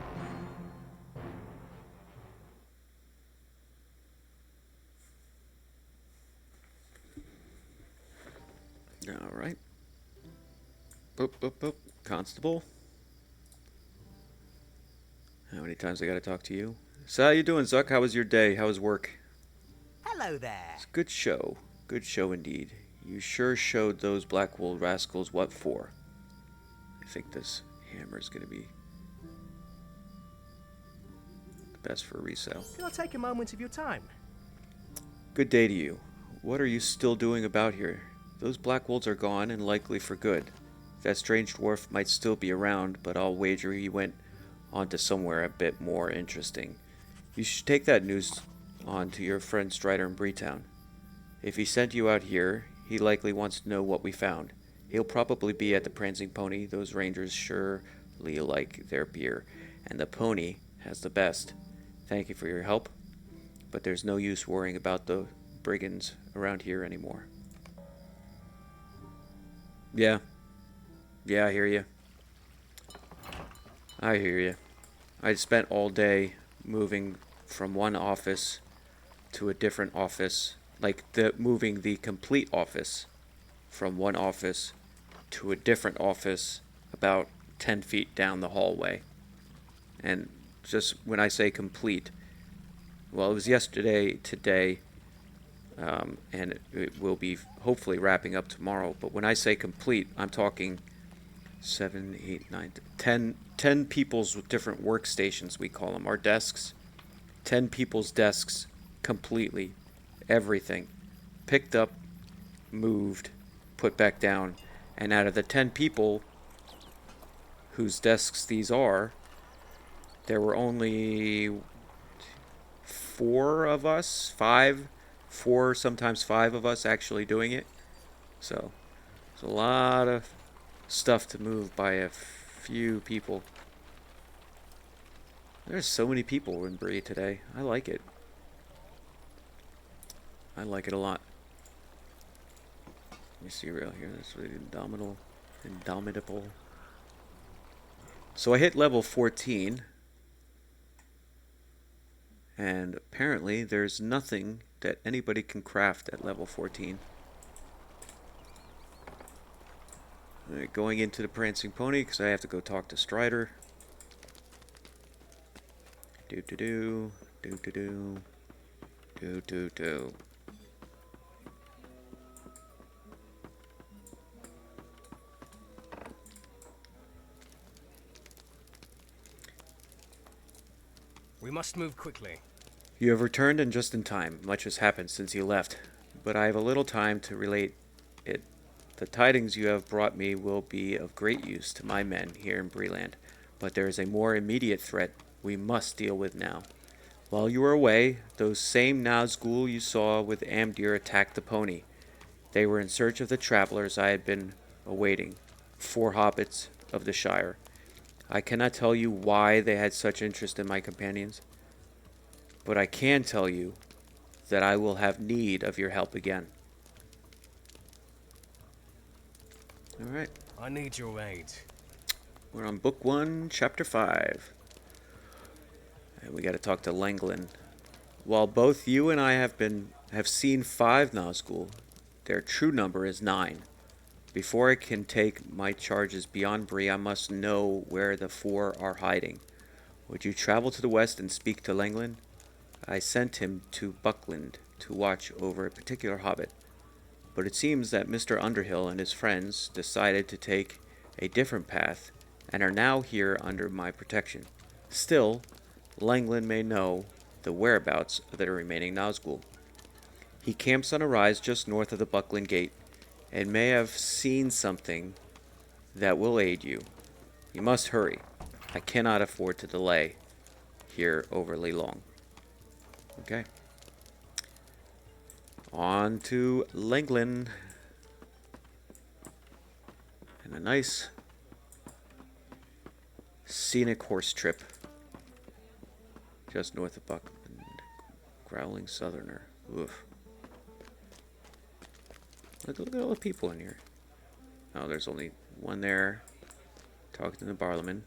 All right. Boop, boop, boop. Constable. How many times I gotta talk to you? So how you doing, Zuck? How was your day? How was work? Hello there. It's a good show. Good show indeed. You sure showed those Black Wolf rascals what for. I think this hammer's gonna be the best for resale. Can I take a moment of your time? Good day to you. What are you still doing about here? Those Black Wolves are gone and likely for good. That strange dwarf might still be around, but I'll wager he went on to somewhere a bit more interesting. You should take that news on to your friend Strider in Breetown. If he sent you out here, he likely wants to know what we found. He'll probably be at the Prancing Pony. Those rangers surely like their beer, and the pony has the best. Thank you for your help, but there's no use worrying about the brigands around here anymore. Yeah, I hear you. I hear you. I spent all day moving from one office to a different office, like moving the complete office from one office to a different office about 10 feet down the hallway. And just when I say complete, well, it was yesterday, today, and it will be hopefully wrapping up tomorrow. But when I say complete, I'm talking 7, 8, 9, 10 people's with different workstations, we call them, our desks. 10 people's desks completely. Everything. Picked up, moved, put back down. And out of the 10 people whose desks these are, there were only 4 of us, 5, 4, sometimes 5 of us actually doing it. So, it's a lot of stuff to move by a few people. There's so many people in Bree today. I like it. I like it a lot. Let me see real here. That's really indomitable. So I hit level 14. And apparently there's nothing that anybody can craft at level 14. Alright, going into the Prancing Pony because I have to go talk to Strider. Do. We must move quickly. You have returned and just in time. Much has happened since you left, but I have a little time to relate it. The tidings you have brought me will be of great use to my men here in Breland, but there is a more immediate threat we must deal with now. While you were away, those same Nazgul you saw with Amdir attacked the pony. They were in search of the travelers I had been awaiting, 4 hobbits of the Shire. I cannot tell you why they had such interest in my companions, but I can tell you that I will have need of your help again. Alright, I need your aid. we're on Book 1, Chapter 5. And we gotta talk to Lenglin. While both you and I have seen 5 Nazgul, their true number is 9. Before I can take my charges beyond Bree, I must know where the 4 are hiding. Would you travel to the west and speak to Lenglin? I sent him to Buckland to watch over a particular hobbit, but it seems that Mr. Underhill and his friends decided to take a different path and are now here under my protection. Still, Lenglin may know the whereabouts of the remaining Nazgul. He camps on a rise just north of the Buckland Gate and may have seen something that will aid you. You must hurry. I cannot afford to delay here overly long. Okay. On to Lenglin. And a nice scenic horse trip just north of Buckland. Growling Southerner. Oof. Look at all the people in here. Oh, there's only one there. Talking to the Barlowman.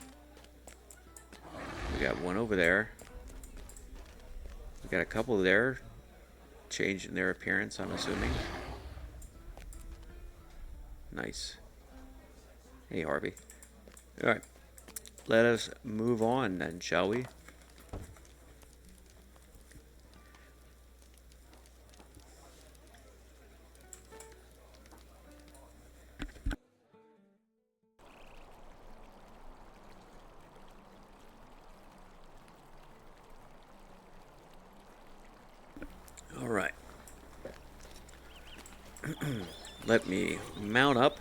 We got one over there. We got a couple there. Changing their appearance, I'm assuming. Nice. Hey, Harvey. Alright. Let us move on then, shall we? Alright. Let me mount up.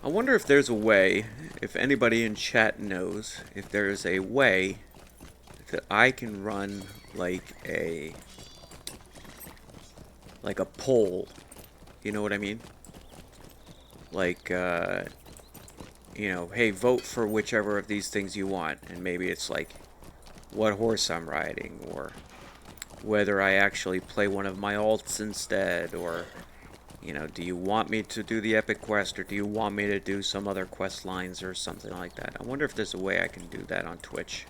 I wonder if there's a way, if anybody in chat knows, if there's a way that I can run like a poll. You know what I mean? Like, you know, hey, vote for whichever of these things you want. And maybe it's like what horse I'm riding, or whether I actually play one of my alts instead, or, you know, do you want me to do the epic quest, or do you want me to do some other quest lines or something like that? I wonder if there's a way I can do that on Twitch.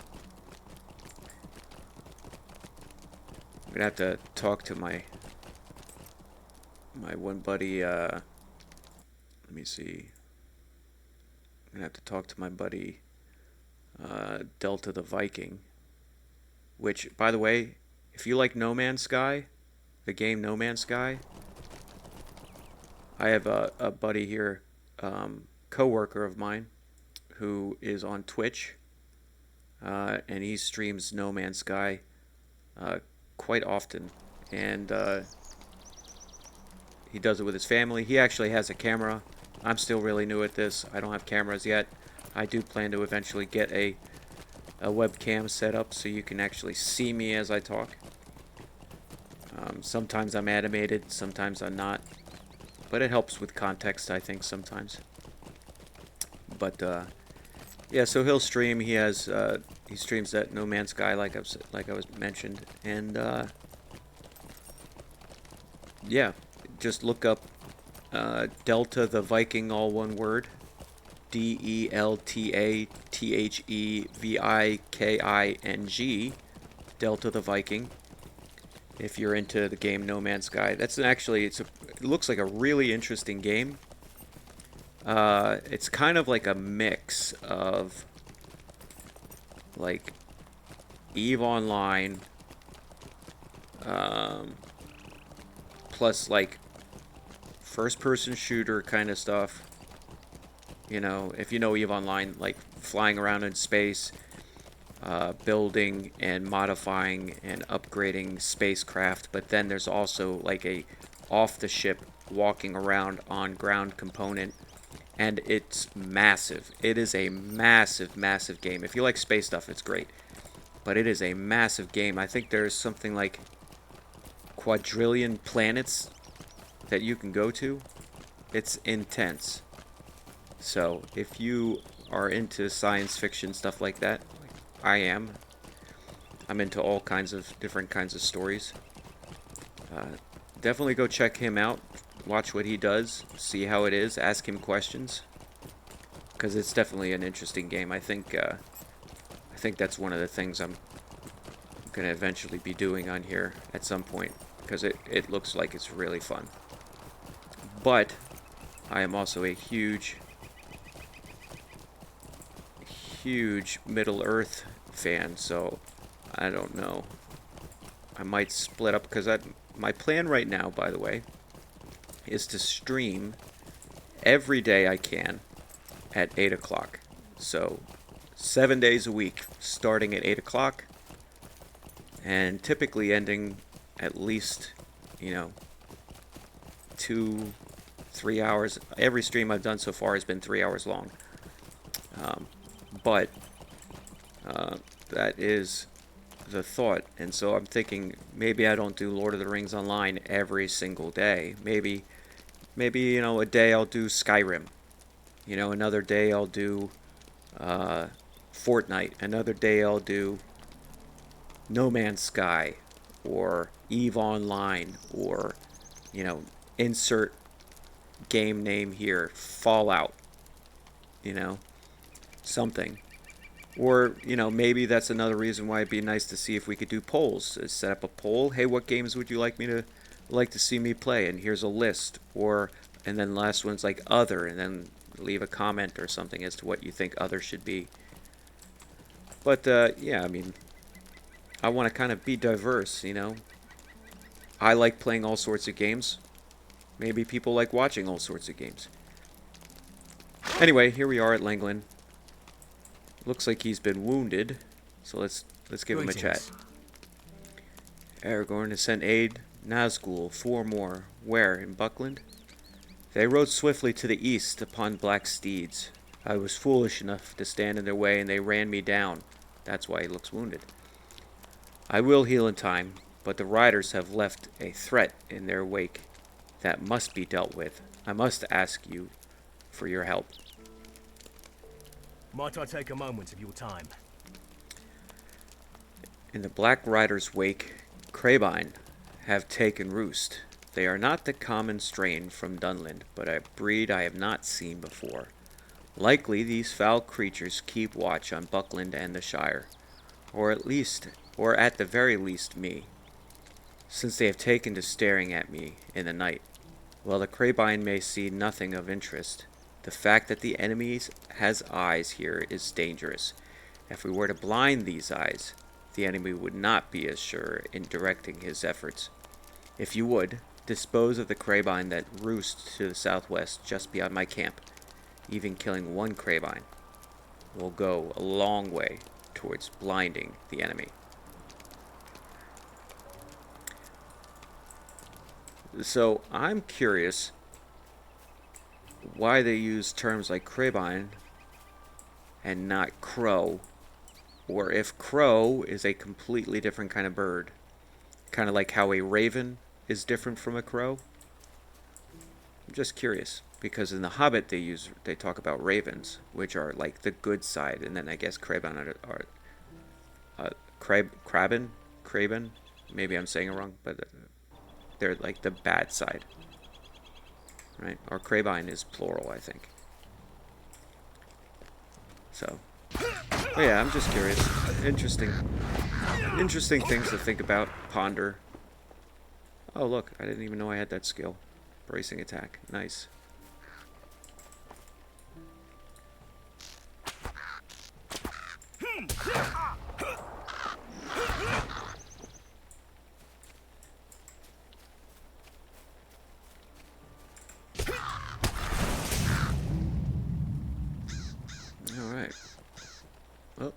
I'm gonna have to talk to my one buddy, let me see. I'm gonna have to talk to my buddy, Delta the Viking. Which, by the way, if you like No Man's Sky, the game No Man's Sky, I have a buddy here, co-worker of mine, who is on Twitch, and he streams No Man's Sky quite often, and he does it with his family. He actually has a camera. I'm still really new at this. I don't have cameras yet. I do plan to eventually get a webcam set up so you can actually see me as I talk. Sometimes I'm animated, sometimes I'm not, but it helps with context, I think, sometimes. But yeah, so he'll stream. He has he streams that No Man's Sky, like I was mentioned, and yeah, just look up Delta the Viking, all one word, DeltaTheViking, Delta the Viking. If you're into the game No Man's Sky, that's actually it looks like a really interesting game. It's kind of like a mix of like EVE Online plus like first-person shooter kind of stuff. You know, if you know EVE Online, like flying around in space, building and modifying and upgrading spacecraft, but then there's also like a off-the-ship walking around on ground component, and it's massive. It is a massive, massive game. If you like space stuff, it's great, but it is a massive game. I think there's something like quadrillion planets that you can go to. It's intense. So if you are into science fiction stuff like that, like I am, I'm into all kinds of different kinds of stories. Definitely go check him out, watch what he does, see how it is, ask him questions, because it's definitely an interesting game. I think that's one of the things I'm gonna eventually be doing on here at some point, because it looks like it's really fun. But I am also a huge Middle Earth fan, so I don't know. I might split up, because my plan right now, by the way, is to stream every day I can at 8 o'clock. So 7 days a week, starting at 8 o'clock, and typically ending at least, 2-3 hours. Every stream I've done so far has been 3 hours long. But that is the thought, and so I'm thinking maybe I don't do Lord of the Rings Online every single day. Maybe a day I'll do Skyrim. Another day I'll do Fortnite. Another day I'll do No Man's Sky or EVE Online, or insert game name here, Fallout. Something. Or, maybe that's another reason why it'd be nice to see if we could do polls. Set up a poll. Hey, what games would you like to see me play? And here's a list. And then the last one's like other, and then leave a comment or something as to what you think other should be. But, yeah, I mean, I want to kind of be diverse, I like playing all sorts of games. Maybe people like watching all sorts of games. Anyway, here we are at Langland. Looks like he's been wounded, so let's give him a chat. Aragorn has sent aid. Nazgul, 4 more. Where? In Buckland? They rode swiftly to the east upon black steeds. I was foolish enough to stand in their way, and they ran me down. That's why he looks wounded. I will heal in time, but the riders have left a threat in their wake that must be dealt with. I must ask you for your help. Might I take a moment of your time? In the Black Rider's wake, Crabine have taken roost. They are not the common strain from Dunland, but a breed I have not seen before. Likely these foul creatures keep watch on Buckland and the Shire, or at the very least me, since they have taken to staring at me in the night. While the Crabine may see nothing of interest, the fact that the enemy has eyes here is dangerous. If we were to blind these eyes, the enemy would not be as sure in directing his efforts. If you would, dispose of the crabine that roosts to the southwest just beyond my camp. Even killing one crabine will go a long way towards blinding the enemy. So I'm curious why they use terms like crabine and not crow, or if crow is a completely different kind of bird, kind of like how a raven is different from a crow. I'm just curious because in the Hobbit they talk about ravens, which are like the good side, and then I guess crabine are craben. Maybe I'm saying it wrong, but they're like the bad side, right? Or crabine is plural, I think. So, but yeah, I'm just curious. Interesting things to think about, ponder. Oh, look, I didn't even know I had that skill. Bracing attack. Nice. Alright. Oh.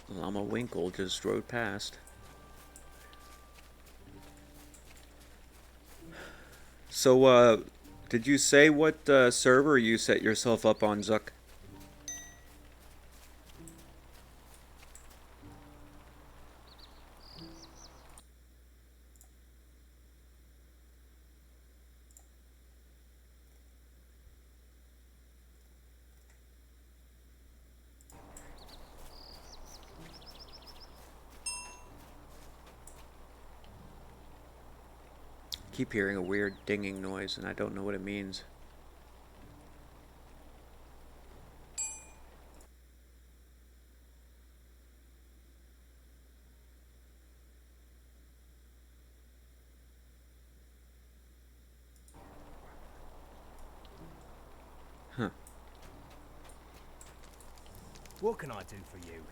Llama Winkle just rode past. So, did you say what server you set yourself up on, Zuck? Keep hearing a weird dinging noise, and I don't know what it means. Huh. What can I do for you?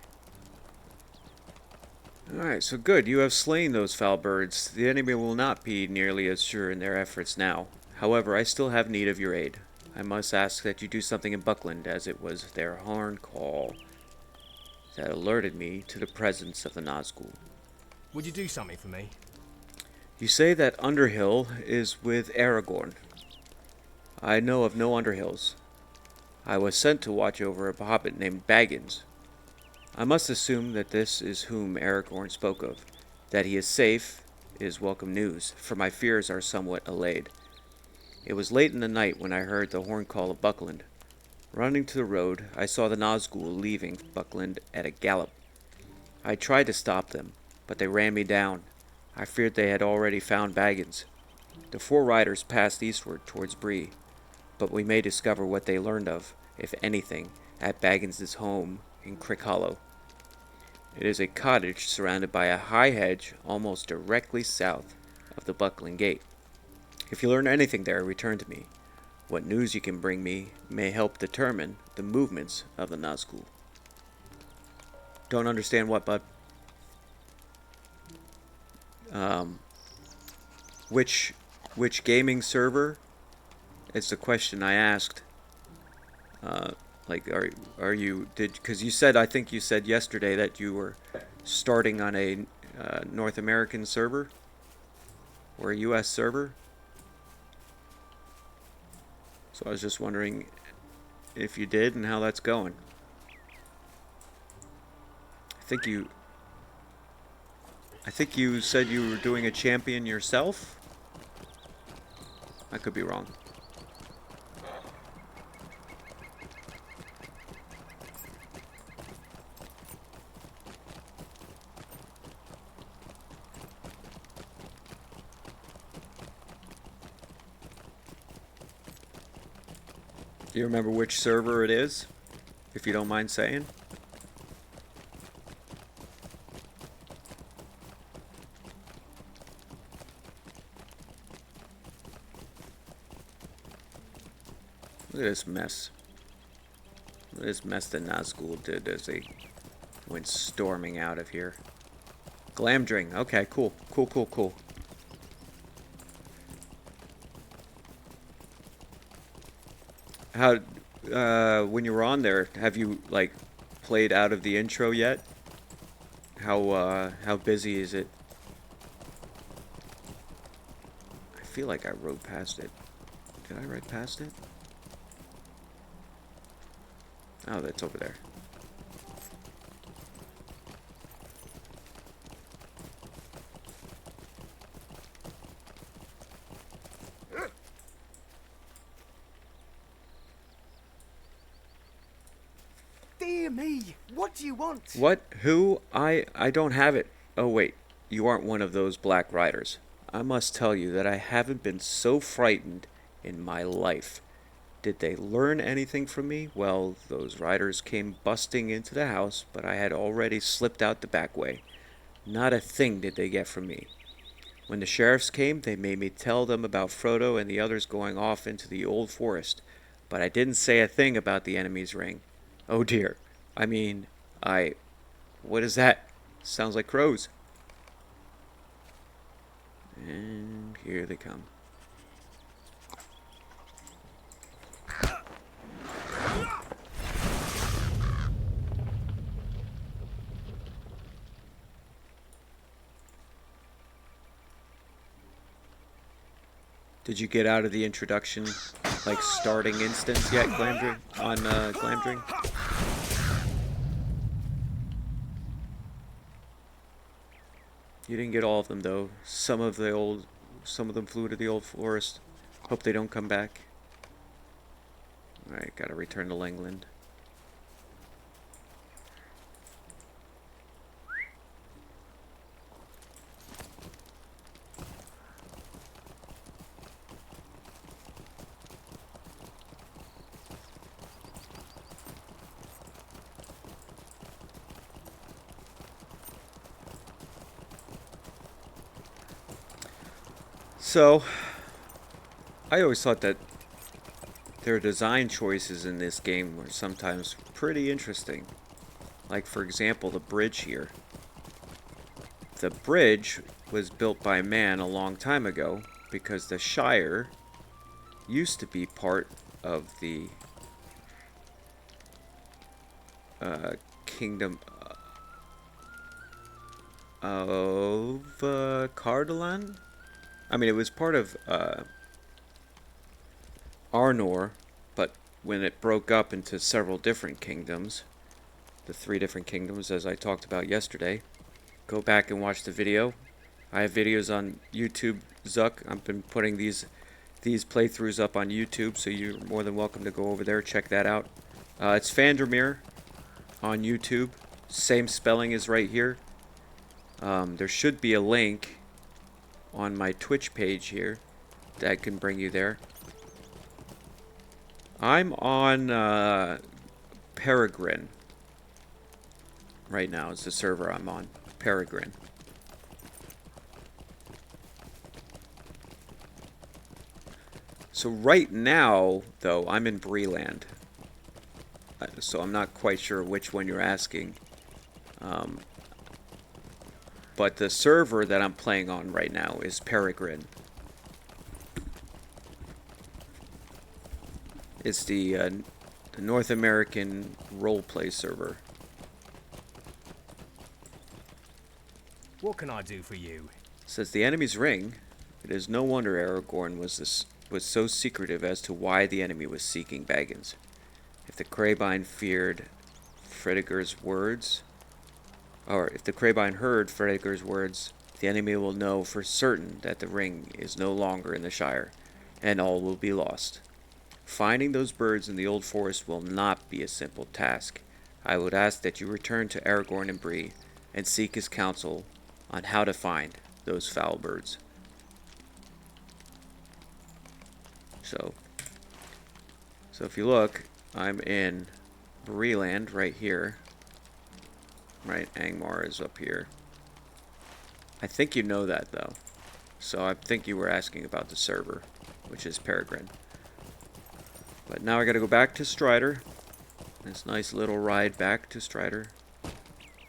Alright, so good. You have slain those foul birds. The enemy will not be nearly as sure in their efforts now. However, I still have need of your aid. I must ask that you do something in Buckland, as it was their horn call that alerted me to the presence of the Nazgul. Would you do something for me? You say that Underhill is with Aragorn. I know of no Underhills. I was sent to watch over a hobbit named Baggins. I must assume that this is whom Aragorn spoke of. That he is safe is welcome news, for my fears are somewhat allayed. It was late in the night when I heard the horn call of Buckland. Running to the road, I saw the Nazgul leaving Buckland at a gallop. I tried to stop them, but they ran me down. I feared they had already found Baggins. The 4 riders passed eastward towards Bree, but we may discover what they learned of, if anything, at Baggins' home in Crick Hollow. It is a cottage surrounded by a high hedge almost directly south of the Buckland Gate. If you learn anything there, return to me. What news you can bring me may help determine the movements of the Nazgul. Don't understand what, bud? Which gaming server? It's the question I asked. Like, are you because you said, I think you said yesterday that you were starting on a North American server or a U.S. server. So I was just wondering if you did and how that's going. I think you said you were doing a champion yourself. I could be wrong. Do you remember which server it is, if you don't mind saying? Look at this mess. This mess the Nazgul did as they went storming out of here. Glamdring. Okay, cool. Cool, cool, cool. How, when you were on there, have you, like, played out of the intro yet? How busy is it? I feel like I rode past it. Did I ride past it? Oh, that's over there. Dear me, what do you want? What? Who? I don't have it. Oh, wait. You aren't one of those black riders. I must tell you that I haven't been so frightened in my life. Did they learn anything from me? Well, those riders came busting into the house, but I had already slipped out the back way. Not a thing did they get from me. When the sheriffs came, they made me tell them about Frodo and the others going off into the old forest, but I didn't say a thing about the enemy's ring. Oh dear. I mean, what is that? Sounds like crows. And here they come. Did you get out of the introduction, like, starting instance yet, Glamdring? On, Glamdring? You didn't get all of them, though. Some of them flew to the old forest. Hope they don't come back. Alright, gotta return to Langland. So, I always thought that their design choices in this game were sometimes pretty interesting. Like, for example, the bridge here. The bridge was built by man a long time ago because the Shire used to be part of the kingdom of Cardolan? I mean, it was part of Arnor, but when it broke up into several different kingdoms, the 3 different kingdoms as I talked about yesterday, go back and watch the video. I have videos on YouTube, Zuck. I've been putting these playthroughs up on YouTube, so you're more than welcome to go over there, check that out. It's Fandromir on YouTube. Same spelling is right here. There should be a link on my Twitch page here that can bring you there. I'm on Peregrine right now. It's the server I'm on. Peregrine. So right now, though, I'm in Breland. So I'm not quite sure which one you're asking. But the server that I'm playing on right now is Peregrine. It's the North American roleplay server. What can I do for you? Says the enemy's ring. It is no wonder Aragorn was so secretive as to why the enemy was seeking Baggins. If the Crabine feared Fredegar's words, or if the Crabine heard Fredegar's words, the enemy will know for certain that the ring is no longer in the Shire, and all will be lost. Finding those birds in the old forest will not be a simple task. I would ask that you return to Aragorn and Bree and seek his counsel on how to find those foul birds. So if you look, I'm in Breland right here. Right, Angmar is up here. I think you know that, though. So I think you were asking about the server, which is Peregrine. But now I gotta go back to Strider. This nice little ride back to Strider.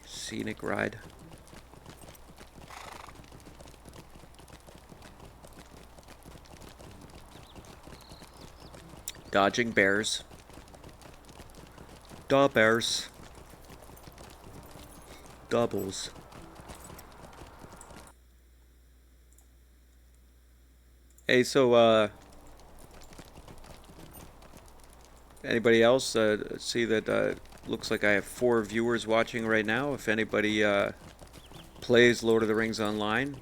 Scenic ride. Dodging bears. Da bears. Doubles. Hey, so, anybody else see that looks like I have 4 viewers watching right now. If anybody plays Lord of the Rings Online,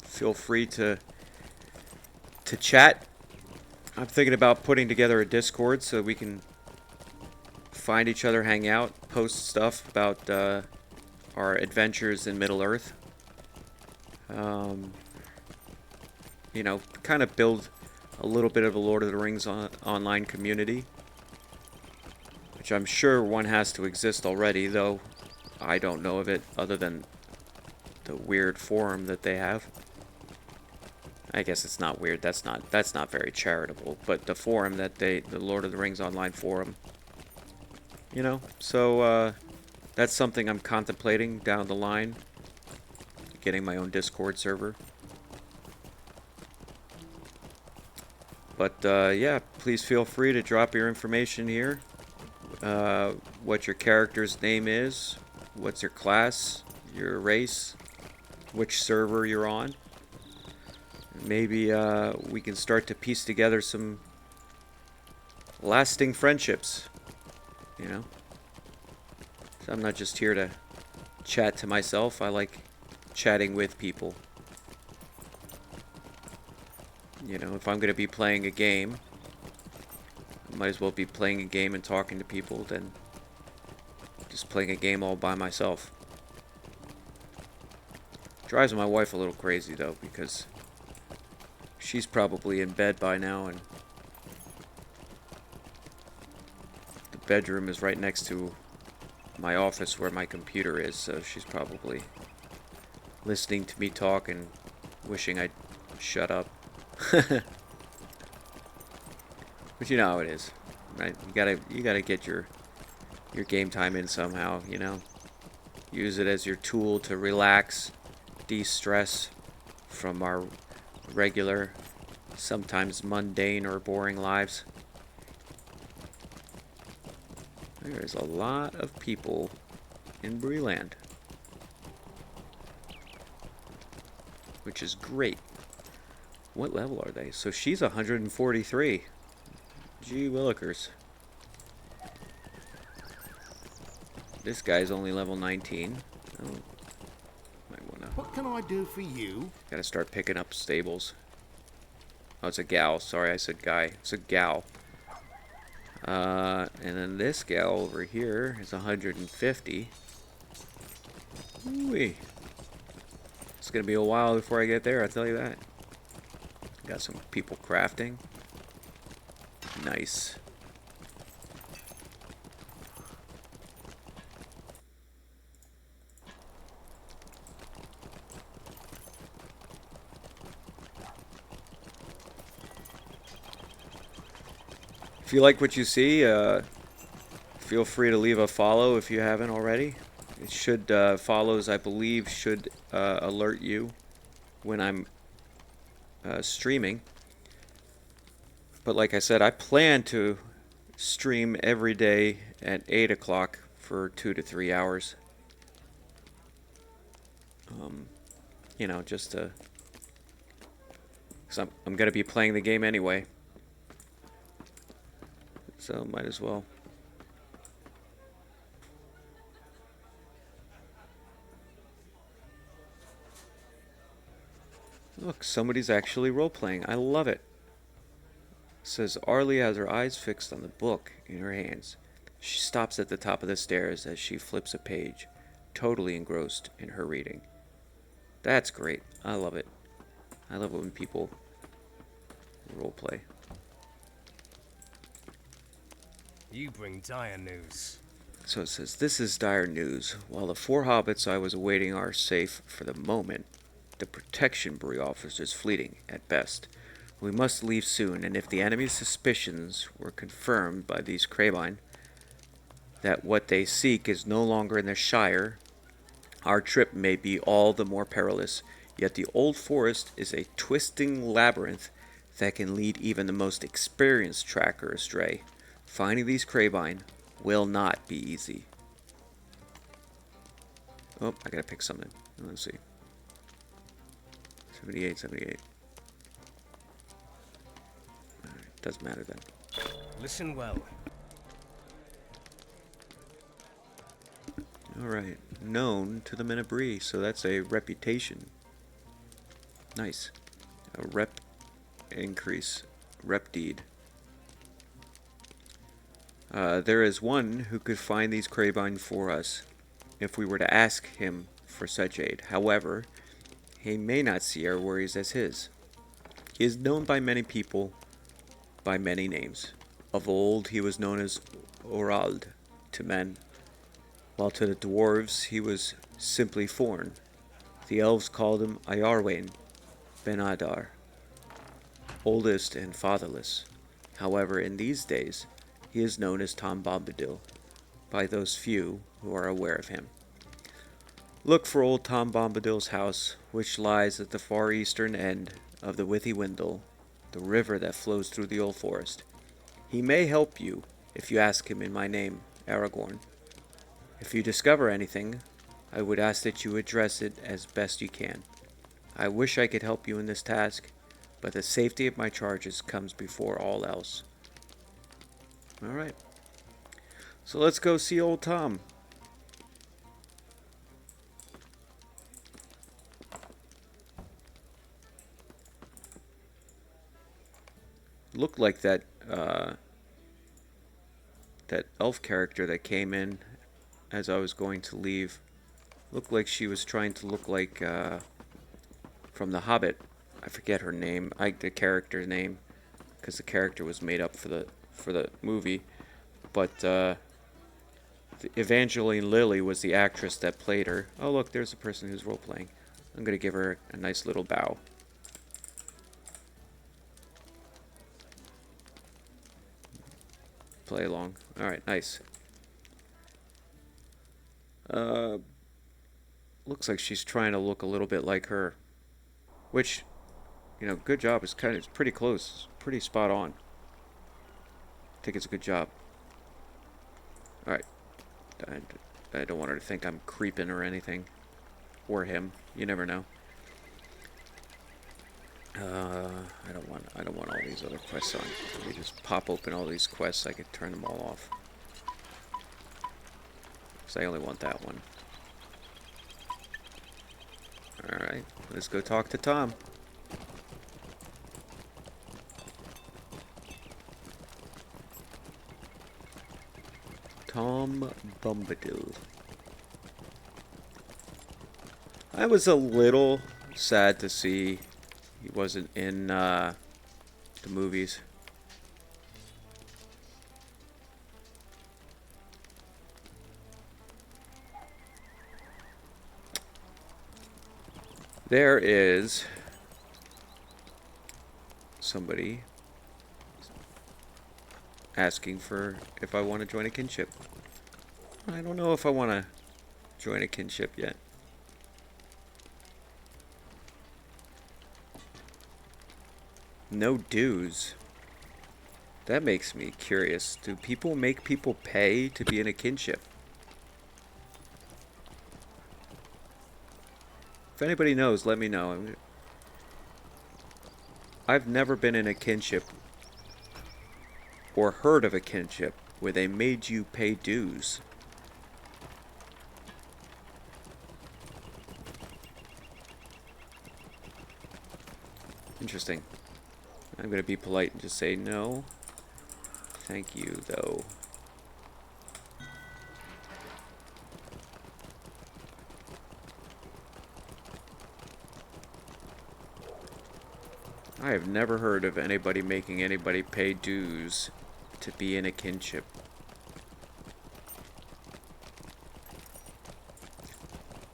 feel free to chat. I'm thinking about putting together a Discord so we can find each other, hang out, post stuff about our adventures in Middle-earth. You know, kind of build a little bit of a Lord of the Rings online community, which I'm sure one has to exist already, though I don't know of it other than the weird forum that they have. I guess it's not weird. That's not very charitable. But the forum that the Lord of the Rings Online forum, you know. So that's something I'm contemplating down the line. Getting my own Discord server. But yeah, please feel free to drop your information here. What your character's name is, what's your class, your race, which server you're on. Maybe we can start to piece together some lasting friendships, you know? So I'm not just here to chat to myself. I like chatting with people. You know, if I'm going to be playing a game, I might as well be playing a game and talking to people than just playing a game all by myself. Drives my wife a little crazy, though, because she's probably in bed by now, and the bedroom is right next to my office where my computer is, so she's probably listening to me talk and wishing I'd shut up. But you know how it is, right? You gotta get your game time in somehow, you know? Use it as your tool to relax, de-stress from our regular, sometimes mundane or boring lives. There's a lot of people in Breeland, which is great. What level are they? So she's 143. Gee willikers. This guy's only level 19. Oh, might wanna. What can I do for you? Gotta start picking up stables. Oh, it's a gal. Sorry, I said guy. It's a gal. And then this gal over here is 150. Ooh-wee. It's gonna be a while before I get there, I'll tell you that. Got some people crafting. Nice. If you like what you see, feel free to leave a follow if you haven't already. It should, follows, I believe, should alert you when I'm streaming. But like I said, I plan to stream every day at 8 o'clock for 2 to 3 hours. You know, just to... Because I'm going to be playing the game anyway. So might as well. Look, somebody's actually role-playing. I love it. It says Arlie has her eyes fixed on the book in her hands. She stops at the top of the stairs as she flips a page, totally engrossed in her reading. That's great. I love it. I love it when people role-play. You bring dire news. So it says, this is dire news. While the 4 hobbits I was awaiting are safe for the moment, the protection buoy officer is fleeting at best. We must leave soon, and if the enemy's suspicions were confirmed by these Crabine, that what they seek is no longer in the Shire, our trip may be all the more perilous. Yet the old forest is a twisting labyrinth that can lead even the most experienced tracker astray. Finding these crabine will not be easy. Oh, I gotta pick something. Let's see. 78, 78. Alright, doesn't matter then. Listen well. Alright, known to the men of Bree, so that's a reputation. Nice. A rep increase. Rep deed. There is one who could find these crabine for us, if we were to ask him for such aid. However, he may not see our worries as his. He is known by many people by many names. Of old, he was known as Orald to men, while to the dwarves he was simply Forn. The elves called him Iarwain Ben Adar, oldest and fatherless. However, in these days, he is known as Tom Bombadil by those few who are aware of him. Look for old Tom Bombadil's house, which lies at the far eastern end of the Withy Windle, the river that flows through the old forest. He may help you if you ask him in my name, Aragorn. If you discover anything, I would ask that you address it as best you can. I wish I could help you in this task, but the safety of my charges comes before all else. Alright. So let's go see old Tom. Looked like that elf character that came in as I was going to leave. Looked like she was trying to look like from The Hobbit. I forget her name, the character's name, because the character was made up for the movie. But Evangeline Lilly was the actress that played her. Oh look, there's a person who's role playing. I'm gonna give her a nice little bow. Play along. Alright, nice. Looks like she's trying to look a little bit like her. Which, you know, good job. It's pretty close. Pretty spot on. I think it's a good job. Alright. I don't want her to think I'm creeping or anything. Or him. You never know. I don't want all these other quests on. Let me just pop open all these quests. I could turn them all off. Because I only want that one. Alright, let's go talk to Tom. Tom Bombadil. I was a little sad to see he wasn't in the movies. There is somebody asking for if I want to join a kinship. I don't know if I want to join a kinship yet. No dues. That makes me curious. Do people make people pay to be in a kinship? If anybody knows, let me know. I've never been in a kinship or heard of a kinship where they made you pay dues. Interesting. I'm going to be polite and just say no. Thank you, though. I have never heard of anybody making anybody pay dues to be in a kinship.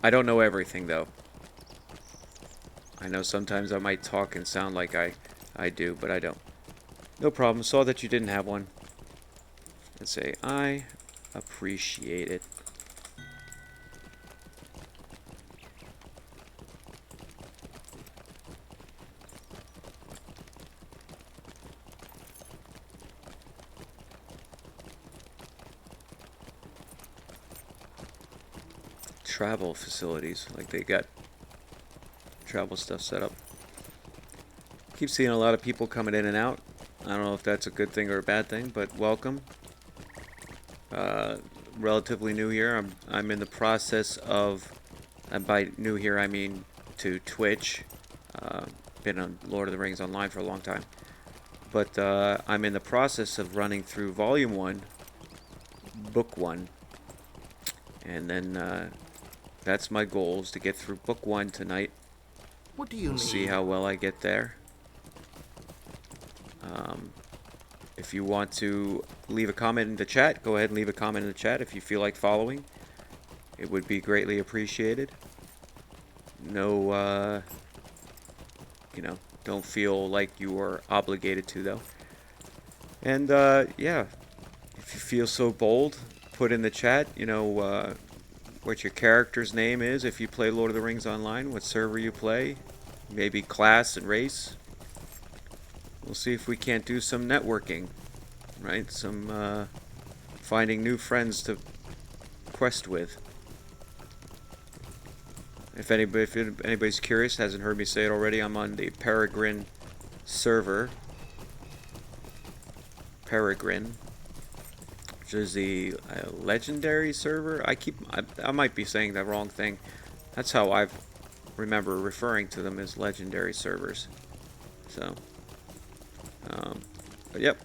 I don't know everything, though. I know sometimes I might talk and sound like I do, but I don't. No problem. Saw that you didn't have one. Let's say I appreciate it. Travel facilities, like they got travel stuff set up. Keep seeing a lot of people coming in and out. I don't know if that's a good thing or a bad thing, but welcome. Relatively new here. I'm in the process of, and by new here I mean to Twitch. Been on Lord of the Rings Online for a long time, but I'm in the process of running through Volume 1, Book 1, and then that's my goal, is to get through Book 1 tonight. What do you We'll mean? see how well I get there. If you want to leave a comment in the chat, go ahead and leave a comment in the chat if you feel like following. It would be greatly appreciated. No, you know, don't feel like you are obligated to, though. And, yeah, if you feel so bold, put in the chat, you know, what your character's name is if you play Lord of the Rings Online, what server you play, maybe class and race. We'll see if we can't do some networking, right? Some finding new friends to quest with. If anybody's curious, hasn't heard me say it already, I'm on the Peregrine server. Peregrine, which is the legendary server. I might be saying the wrong thing. That's how I remember referring to them, as legendary servers. So, but yep.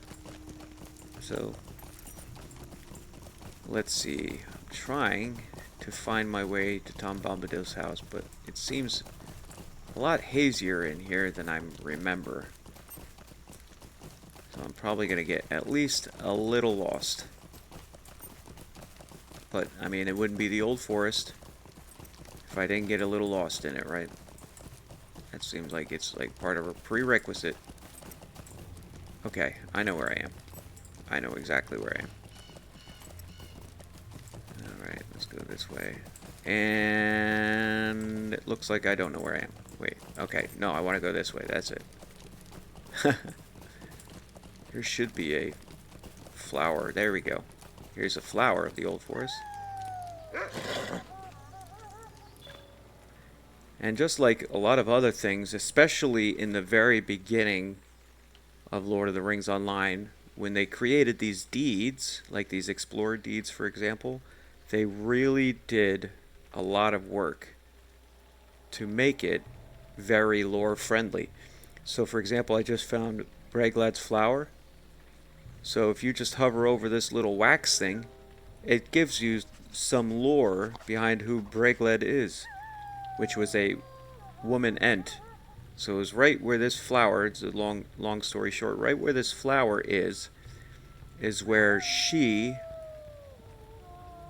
So, let's see. I'm trying to find my way to Tom Bombadil's house, but it seems a lot hazier in here than I remember. So I'm probably going to get at least a little lost. But, I mean, it wouldn't be the Old Forest if I didn't get a little lost in it, right? That seems like it's like part of a prerequisite. Okay, I know where I am. I know exactly where I am. Alright, let's go this way. And it looks like I don't know where I am. Wait, okay, no, I want to go this way, that's it. There should be a flower. There we go. Here's a flower of the Old Forest. And just like a lot of other things, especially in the very beginning of Lord of the Rings Online, when they created these deeds, like these explorer deeds, for example, they really did a lot of work to make it very lore friendly. So, for example, I just found Braglad's flower. So if you just hover over this little wax thing, it gives you some lore behind who Braglad is, which was a woman Ent. So it was right where this flower, it's a long story short, right where this flower is where she,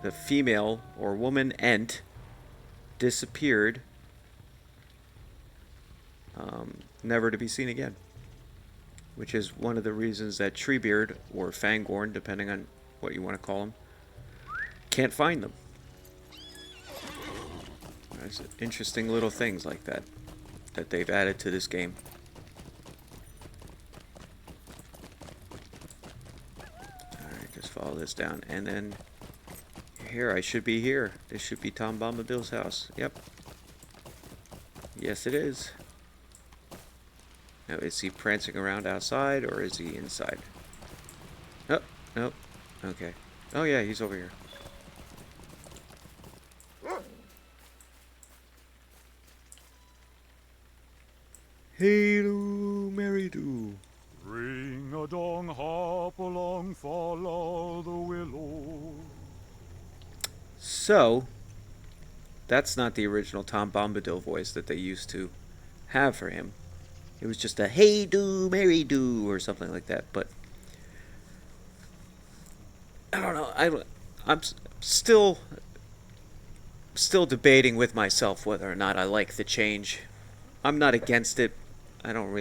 the female or woman Ent, disappeared, never to be seen again. Which is one of the reasons that Treebeard, or Fangorn, depending on what you want to call them, can't find them. There's interesting little things like that that they've added to this game. Alright, just follow this down. And then here, I should be here. This should be Tom Bombadil's house. Yep. Yes, it is. Now, is he prancing around outside, or is he inside? Oh, nope. Okay. Oh, yeah, he's over here. Hey, do, Mary, do. Ring a dong, hop along, follow the willow. So, that's not the original Tom Bombadil voice that they used to have for him. It was just a hey do, Mary do, or something like that. But I don't know. I'm still debating with myself whether or not I like the change. I'm not against it. I don't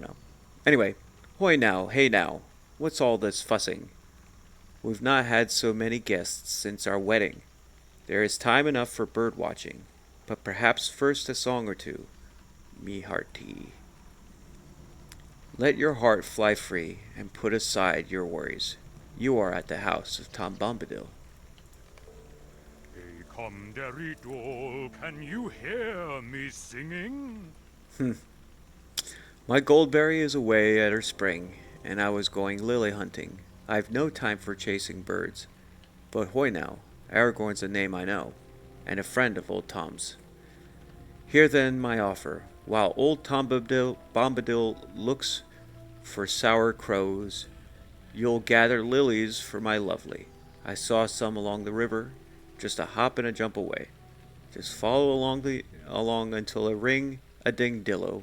know. Anyway, hoy now, hey now. What's all this fussing? We've not had so many guests since our wedding. There is time enough for bird watching, but perhaps first a song or two, me hearty. Let your heart fly free and put aside your worries. You are at the house of Tom Bombadil. Hey, come, Derry Doll, can you hear me singing? My Goldberry is away at her spring, and I was going lily hunting. I've no time for chasing birds. But hoy now, Aragorn's a name I know, and a friend of old Tom's. Hear then my offer, while old Tom Bombadil looks for sour crows, you'll gather lilies for my lovely. I saw some along the river, just a hop and a jump away. Just follow along until a ding dillo,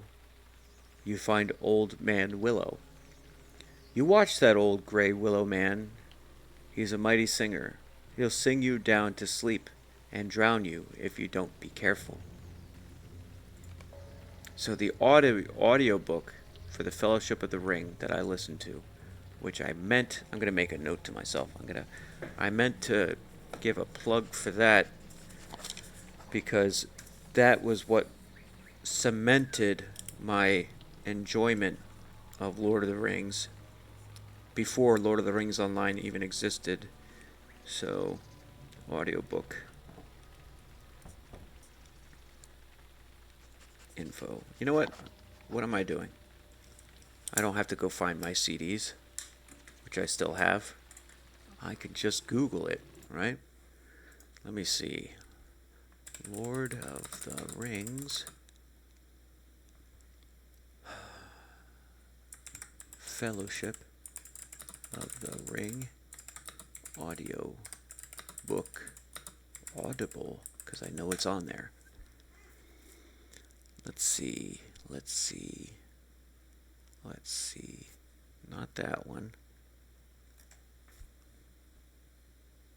you find old man Willow. You watch that old gray willow man. He's a mighty singer. He'll sing you down to sleep and drown you if you don't be careful. So the audio book for the Fellowship of the Ring that I listened to, which I'm going to make a note to myself. I meant to give a plug for that because that was what cemented my enjoyment of Lord of the Rings before Lord of the Rings Online even existed. So, audiobook info. You know what? What am I doing? I don't have to go find my CDs, which I still have. I can just Google it, right? Let me see. Lord of the Rings. Fellowship of the Ring audio book. Audible, because I know it's on there. Let's see. Not that one.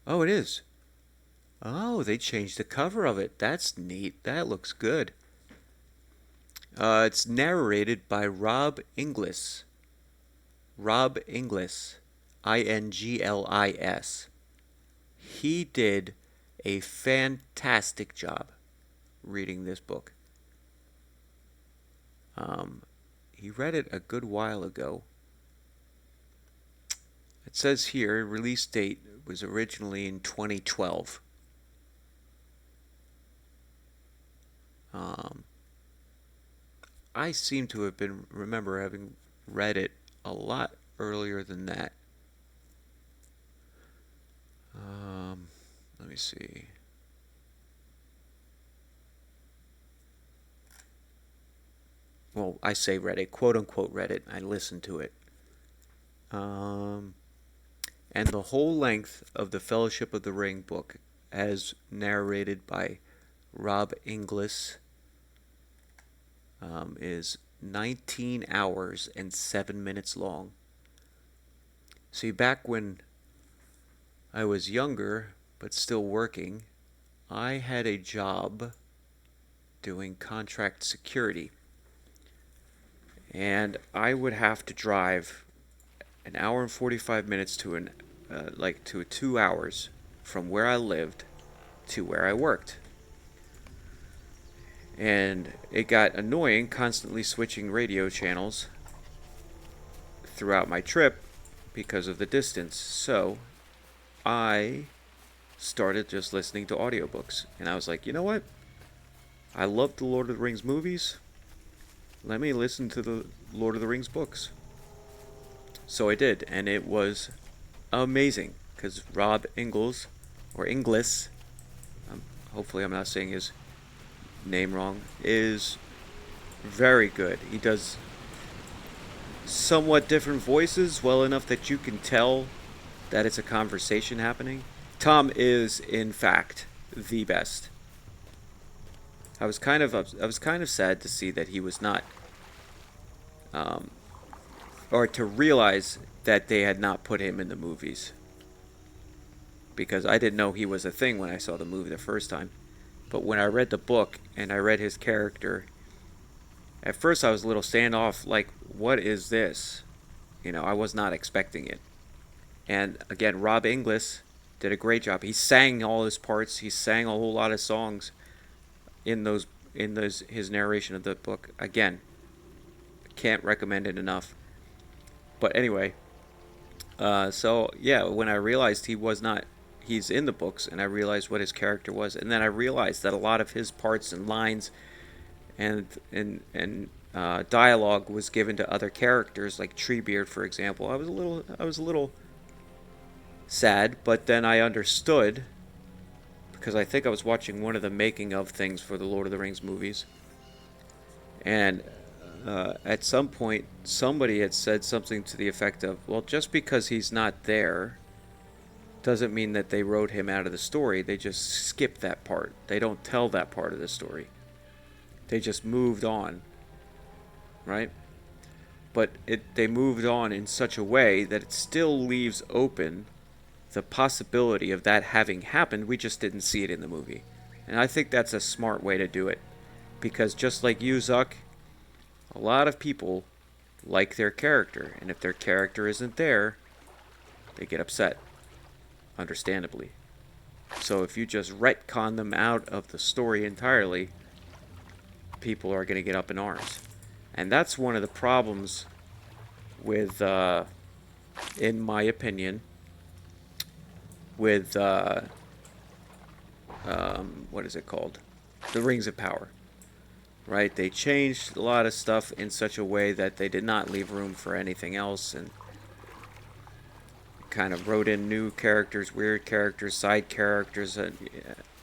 Oh, it is. Oh, they changed the cover of it. That's neat. That looks good. It's narrated by Rob Inglis. Rob Inglis. Inglis. He did a fantastic job reading this book. He read it a good while ago. It says here, release date was originally in 2012. I seem to have remember having read it a lot earlier than that. Let me see. Well, I say read it, quote unquote read it. I listened to it. And the whole length of the Fellowship of the Ring book, as narrated by Rob Inglis, is 19 hours and 7 minutes long. See, back when I was younger, but still working, I had a job doing contract security. And I would have to drive an hour and 45 minutes to 2 hours from where I lived to where I worked. And it got annoying constantly switching radio channels throughout my trip because of the distance. So I started just listening to audiobooks. And I was like, you know what? I love the Lord of the Rings movies. Let me listen to the Lord of the Rings books. So I did, and it was amazing because Rob Inglis, hopefully I'm not saying his name wrong, is very good. He does somewhat different voices well enough that you can tell that it's a conversation happening. Tom is, in fact, the best. I was kind of sad to see that he was not, or to realize that they had not put him in the movies, because I didn't know he was a thing when I saw the movie the first time. But when I read the book and I read his character, at first I was a little standoff, like, what is this? You know, I was not expecting it. And again, Rob Inglis did a great job. He sang all his parts. He sang a whole lot of songs in those his narration of the book. Again, can't recommend it enough. But anyway, so yeah, when I realized he's in the books, and I realized what his character was, and then I realized that a lot of his parts and lines and dialogue was given to other characters, like Treebeard, for example. I was a little sad, but then I understood, because I think I was watching one of the making of things for the Lord of the Rings movies, and at some point somebody had said something to the effect of, well, just because he's not there doesn't mean that they wrote him out of the story. They just skip that part. They don't tell that part of the story. They just moved on, right? But they moved on in such a way that it still leaves open the possibility of that having happened. We just didn't see it in the movie. And I think that's a smart way to do it. Because just like you, Zuck, a lot of people like their character. And if their character isn't there, they get upset. Understandably. So if you just retcon them out of the story entirely, people are going to get up in arms. And that's one of the problems with, in my opinion, with, what is it called? The Rings of Power. Right? They changed a lot of stuff in such a way that they did not leave room for anything else, and kind of wrote in new characters, weird characters, side characters. And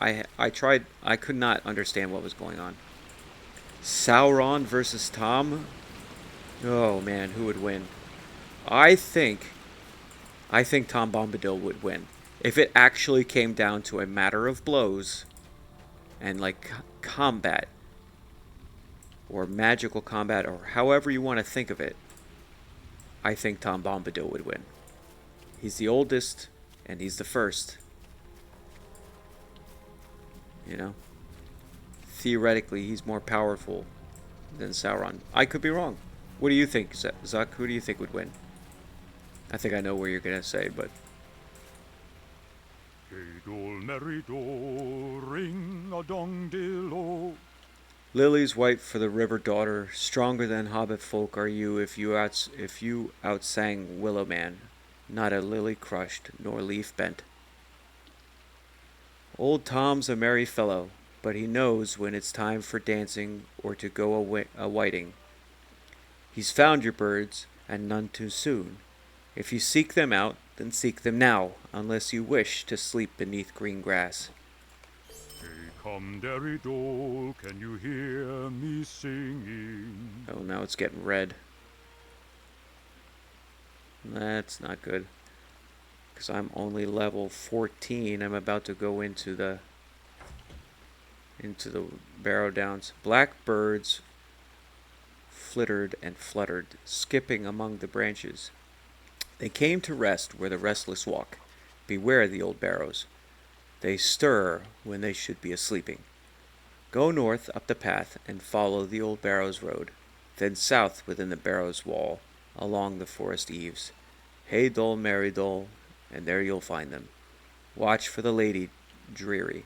I could not understand what was going on. Sauron versus Tom? Oh man, who would win? I think Tom Bombadil would win. If it actually came down to a matter of blows and like combat or magical combat, or however you want to think of it, I think Tom Bombadil would win. He's the oldest and he's the first. You know? Theoretically, he's more powerful than Sauron. I could be wrong. What do you think, Zuck? Who do you think would win? I think I know where you're going to say, but... Hey-dol, merry-dol, ring-a-dong-dill-o. Lily's white for the river daughter, stronger than hobbit folk are you if you outsang Willowman, not a lily crushed nor leaf bent. Old Tom's a merry fellow, but he knows when it's time for dancing or to go a-whiting. He's found your birds, and none too soon. If you seek them out, then seek them now, unless you wish to sleep beneath green grass. Hey, come, derry-dol, can you hear me singing? Oh, now it's getting red. That's not good. Because I'm only level 14. I'm about to go into the Barrow Downs. Black birds flittered and fluttered, skipping among the branches. They came to rest where the restless walk. Beware the old barrows. They stir when they should be asleeping. Go north up the path and follow the old barrows road, then south within the barrows wall, along the forest eaves. Hey dol, merry dol, and there you'll find them. Watch for the lady dreary.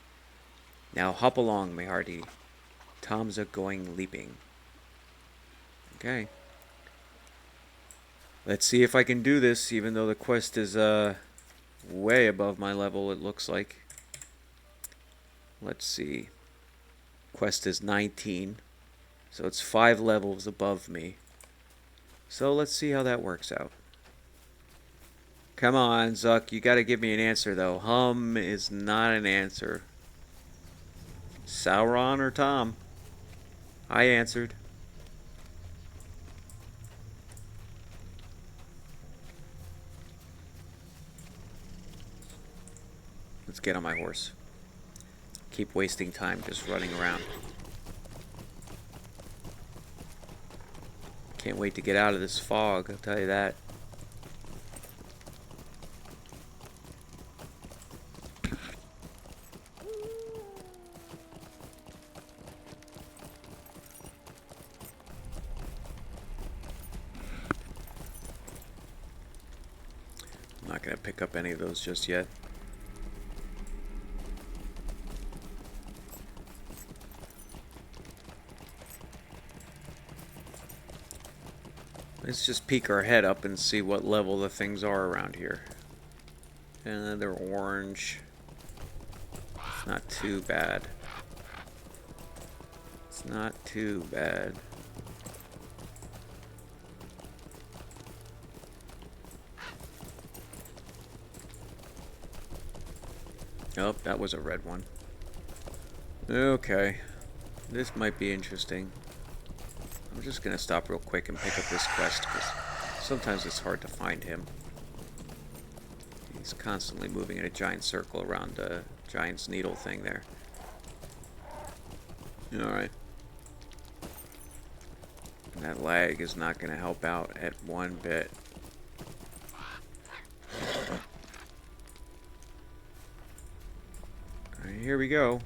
Now hop along, my hearty. Tom's a-going leaping. Okay. Let's see if I can do this, even though the quest is way above my level, it looks like. Let's see. Quest is 19. So it's 5 levels above me. So let's see how that works out. Come on, Zuck. You gotta give me an answer, though. Hum is not an answer. Sauron or Tom? I answered. Let's get on my horse. Keep wasting time just running around. Can't wait to get out of this fog, I'll tell you that. I'm not going to pick up any of those just yet. Let's just peek our head up and see what level the things are around here. And they're orange. It's not too bad. It's not too bad. Oh, that was a red one. Okay. This might be interesting. I'm just gonna stop real quick and pick up this quest, because sometimes it's hard to find him. He's constantly moving in a giant circle around the giant's needle thing there. Alright. That lag is not gonna help out at one bit. Alright, here we go.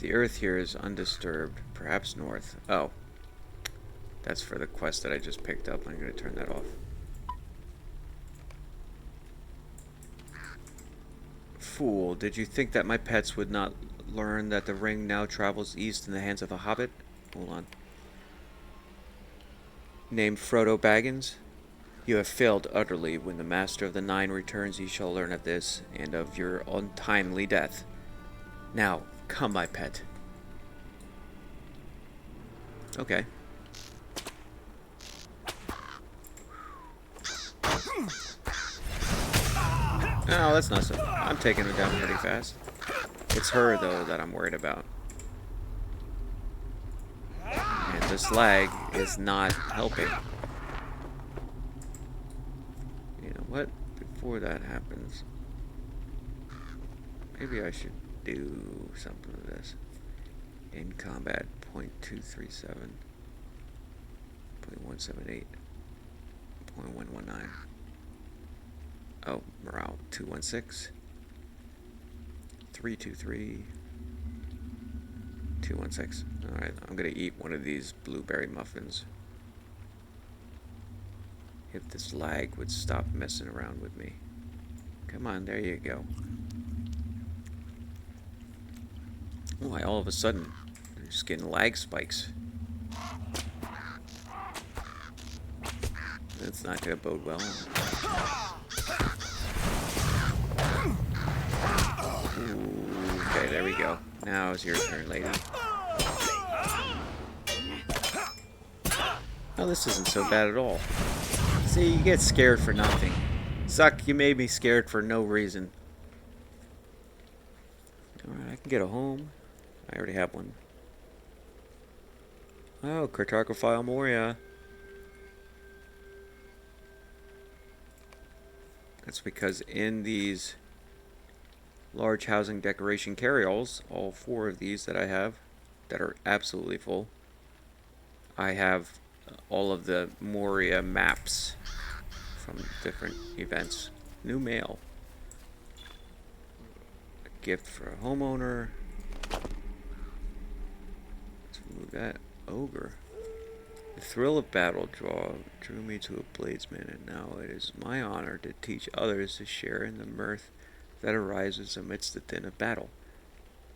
The earth here is undisturbed, perhaps north. Oh. That's for the quest that I just picked up. I'm going to turn that off. Fool, did you think that my pets would not learn that the ring now travels east in the hands of a hobbit? Hold on. Named Frodo Baggins? You have failed utterly. When the Master of the Nine returns, you shall learn of this, and of your untimely death. Now, come, my pet. Okay. Oh, that's not so. I'm taking her down pretty fast. It's her, though, that I'm worried about. And this lag is not helping. You know what? Before that happens, maybe I should do something with this. In combat, 0.237, 0.178, 0.119. Oh, morale 216, 323, 216. Alright, I'm gonna eat one of these blueberry muffins. If this lag would stop messing around with me. Come on, there you go. Oh, all of a sudden, I'm just getting lag spikes. That's not gonna bode well. Okay, there we go. Now it's your turn, lady. Oh, this isn't so bad at all. See, you get scared for nothing. Zuck, you made me scared for no reason. Alright, I can get a home. I already have one. Oh, Cartography Moria. That's because in these large housing decoration carryalls, all 4 of these that I have, that are absolutely full, I have all of the Moria maps from different events. New mail. A gift for a homeowner. Let's remove that. Ogre. The thrill of battle drew me to a bladesman, and now it is my honor to teach others to share in the mirth that arises amidst the din of battle.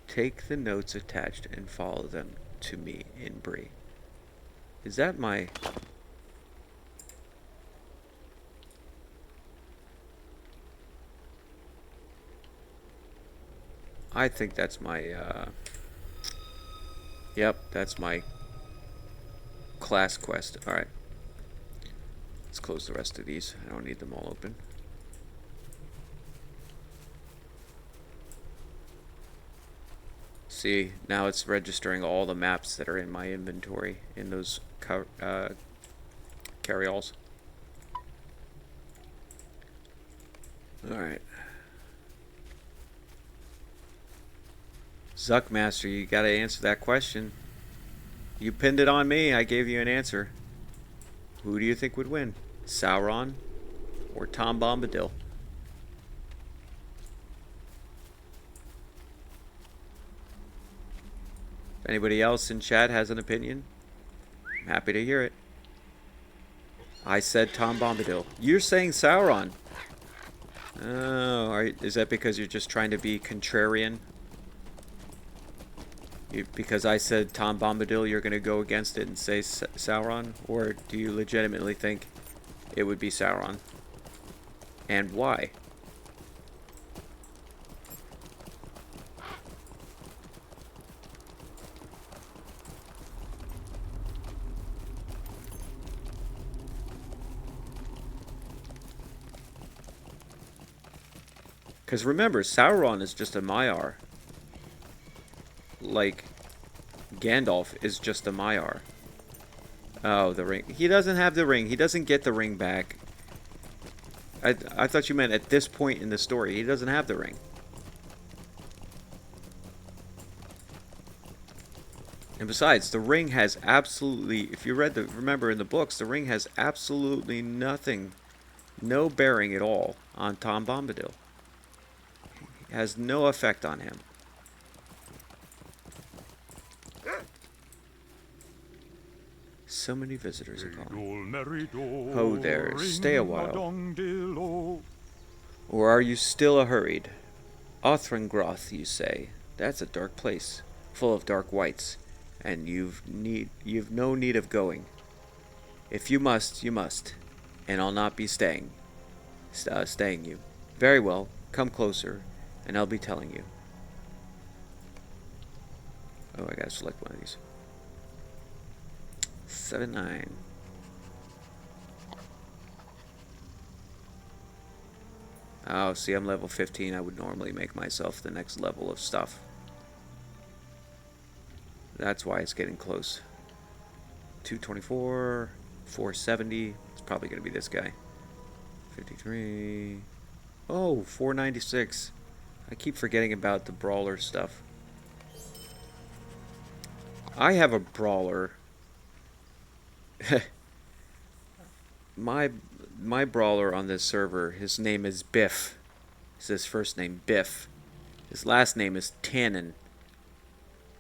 Take the notes attached and follow them to me in Bree. Is that my... I think that's my, Yep, that's my class quest. Alright. Let's close the rest of these. I don't need them all open. See, now it's registering all the maps that are in my inventory in those carryalls. Alright. Zuckmaster, you gotta answer that question. You pinned it on me, I gave you an answer. Who do you think would win? Sauron or Tom Bombadil? If anybody else in chat has an opinion, I'm happy to hear it. I said Tom Bombadil. You're saying Sauron. Oh, is that because you're just trying to be contrarian? Because I said Tom Bombadil, you're going to go against it and say Sauron? Or do you legitimately think it would be Sauron? And why? Because remember, Sauron is just a Maiar. Like, Gandalf is just a Maiar. Oh, the ring. He doesn't have the ring. He doesn't get the ring back. I thought you meant at this point in the story. He doesn't have the ring. And besides, the ring has absolutely, if you remember in the books, the ring has absolutely nothing, no bearing at all on Tom Bombadil. It has no effect on him. So many visitors are calling. Ho there, stay a while. Or are you still hurried? Othrangroth, you say. That's a dark place, full of dark wights, and you've no need of going. If you must, you must, and I'll not be staying you. Very well, come closer, and I'll be telling you. Oh, I gotta select one of these. 7-9. Oh, see, I'm level 15. I would normally make myself the next level of stuff. That's why it's getting close. 224, 470. It's probably going to be this guy. 53. Oh, 496. I keep forgetting about the brawler stuff. I have a brawler. My brawler on this server, his name is Biff. It's his first name, Biff. His last name is Tannen.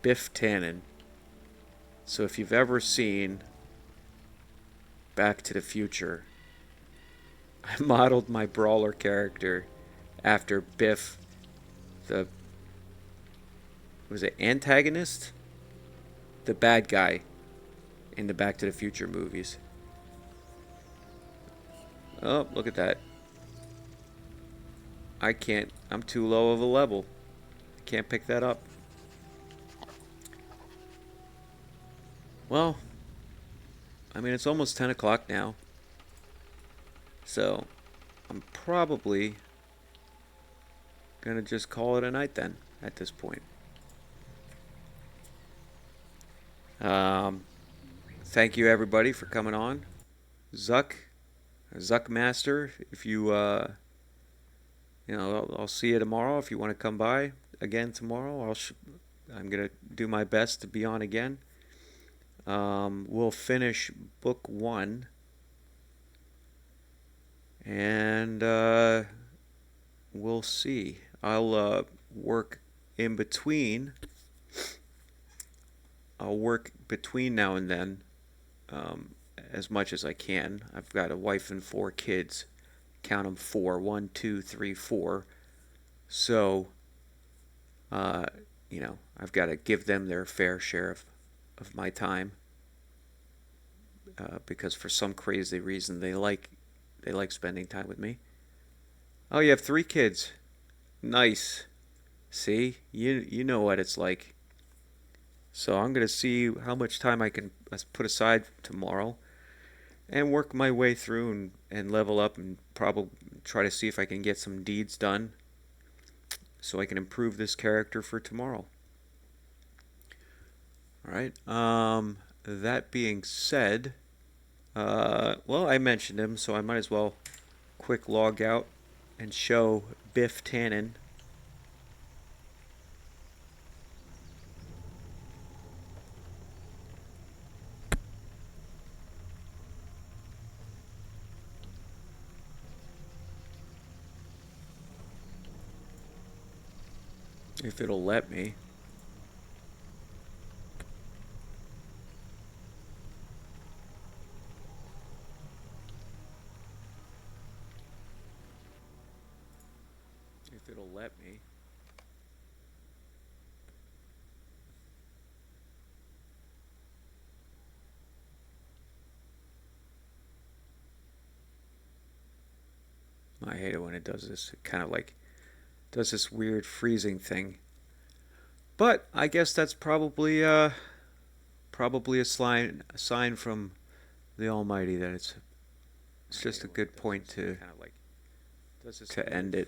Biff Tannen. So if you've ever seen Back to the Future, I modeled my brawler character after Biff, was it antagonist? The bad guy in the Back to the Future movies. Oh, look at that. I can't, I'm too low of a level. I can't pick that up. Well, I mean, it's almost 10 o'clock now. So, I'm probably gonna just call it a night then, at this point. Thank you everybody for coming on. Zuckmaster, if you, I'll see you tomorrow if you want to come by again tomorrow. I'm gonna do my best to be on again. We'll finish book 1, and we'll see. I'll work in between. I'll work between now and then, as much as I can. I've got a wife and 4 kids. Count them 4. 1, 2, 3, 4. So, I've got to give them their fair share of my time. Because for some crazy reason they like spending time with me. Oh, you have 3 kids. Nice. See, you know what it's like. So I'm gonna see how much time I can put aside tomorrow, and work my way through and level up, and probably try to see if I can get some deeds done, so I can improve this character for tomorrow. All right. That being said. Well, I mentioned him, so I might as well quick log out and show Biff Tannen. If it'll let me. If it'll let me. I hate it when it does this. It kind of like does this weird freezing thing. But I guess that's probably a sign from the Almighty that it's just a good point to end it.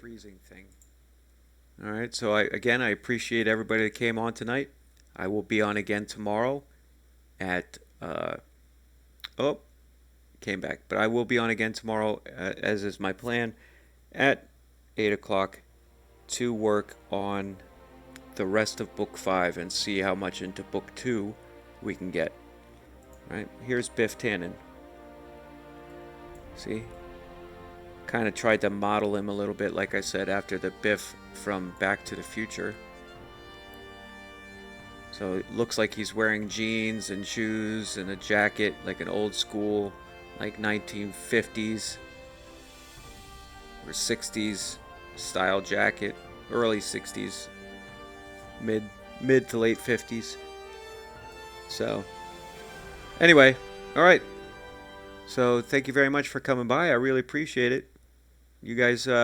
All right, so I appreciate everybody that came on tonight. I will be on again tomorrow at came back, but I will be on again tomorrow, as is my plan, at 8 o'clock to work on the rest of Book 5 and see how much into Book 2 we can get. Right, here's Biff Tannen. See? Kind of tried to model him a little bit, like I said, after the Biff from Back to the Future. So it looks like he's wearing jeans and shoes and a jacket, like an old school, like 1950s or 60s style jacket, early 60s, mid to late 50s. So anyway, all right. So thank you very much for coming by. I really appreciate it. You guys, give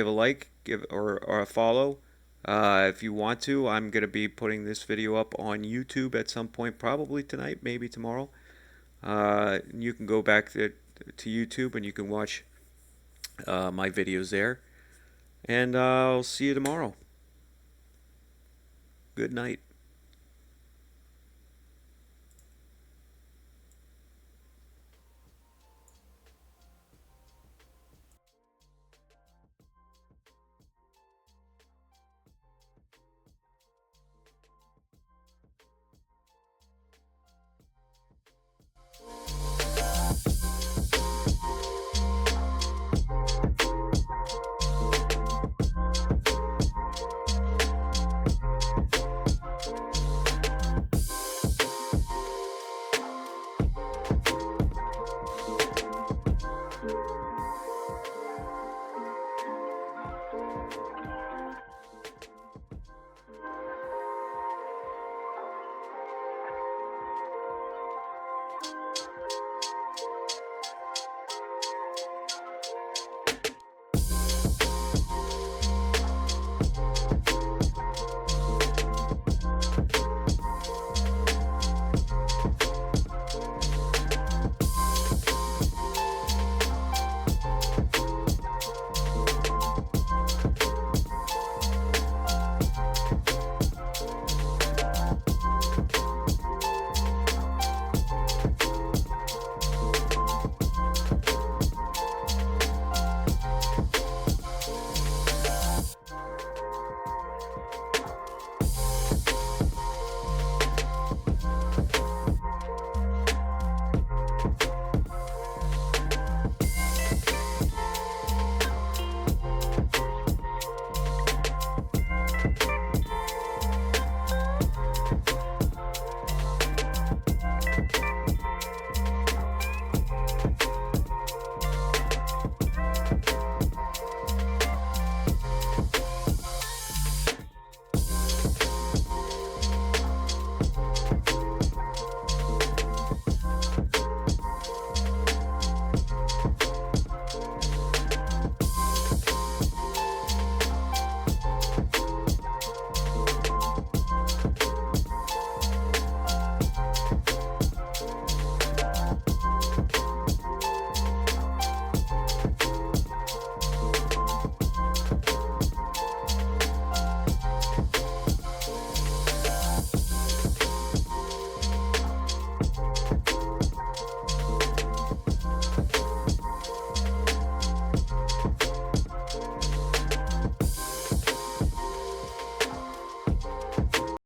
a like, or a follow. If you want to, I'm going to be putting this video up on YouTube at some point, probably tonight, maybe tomorrow. You can go back to YouTube and you can watch my videos there. And I'll see you tomorrow. Good night.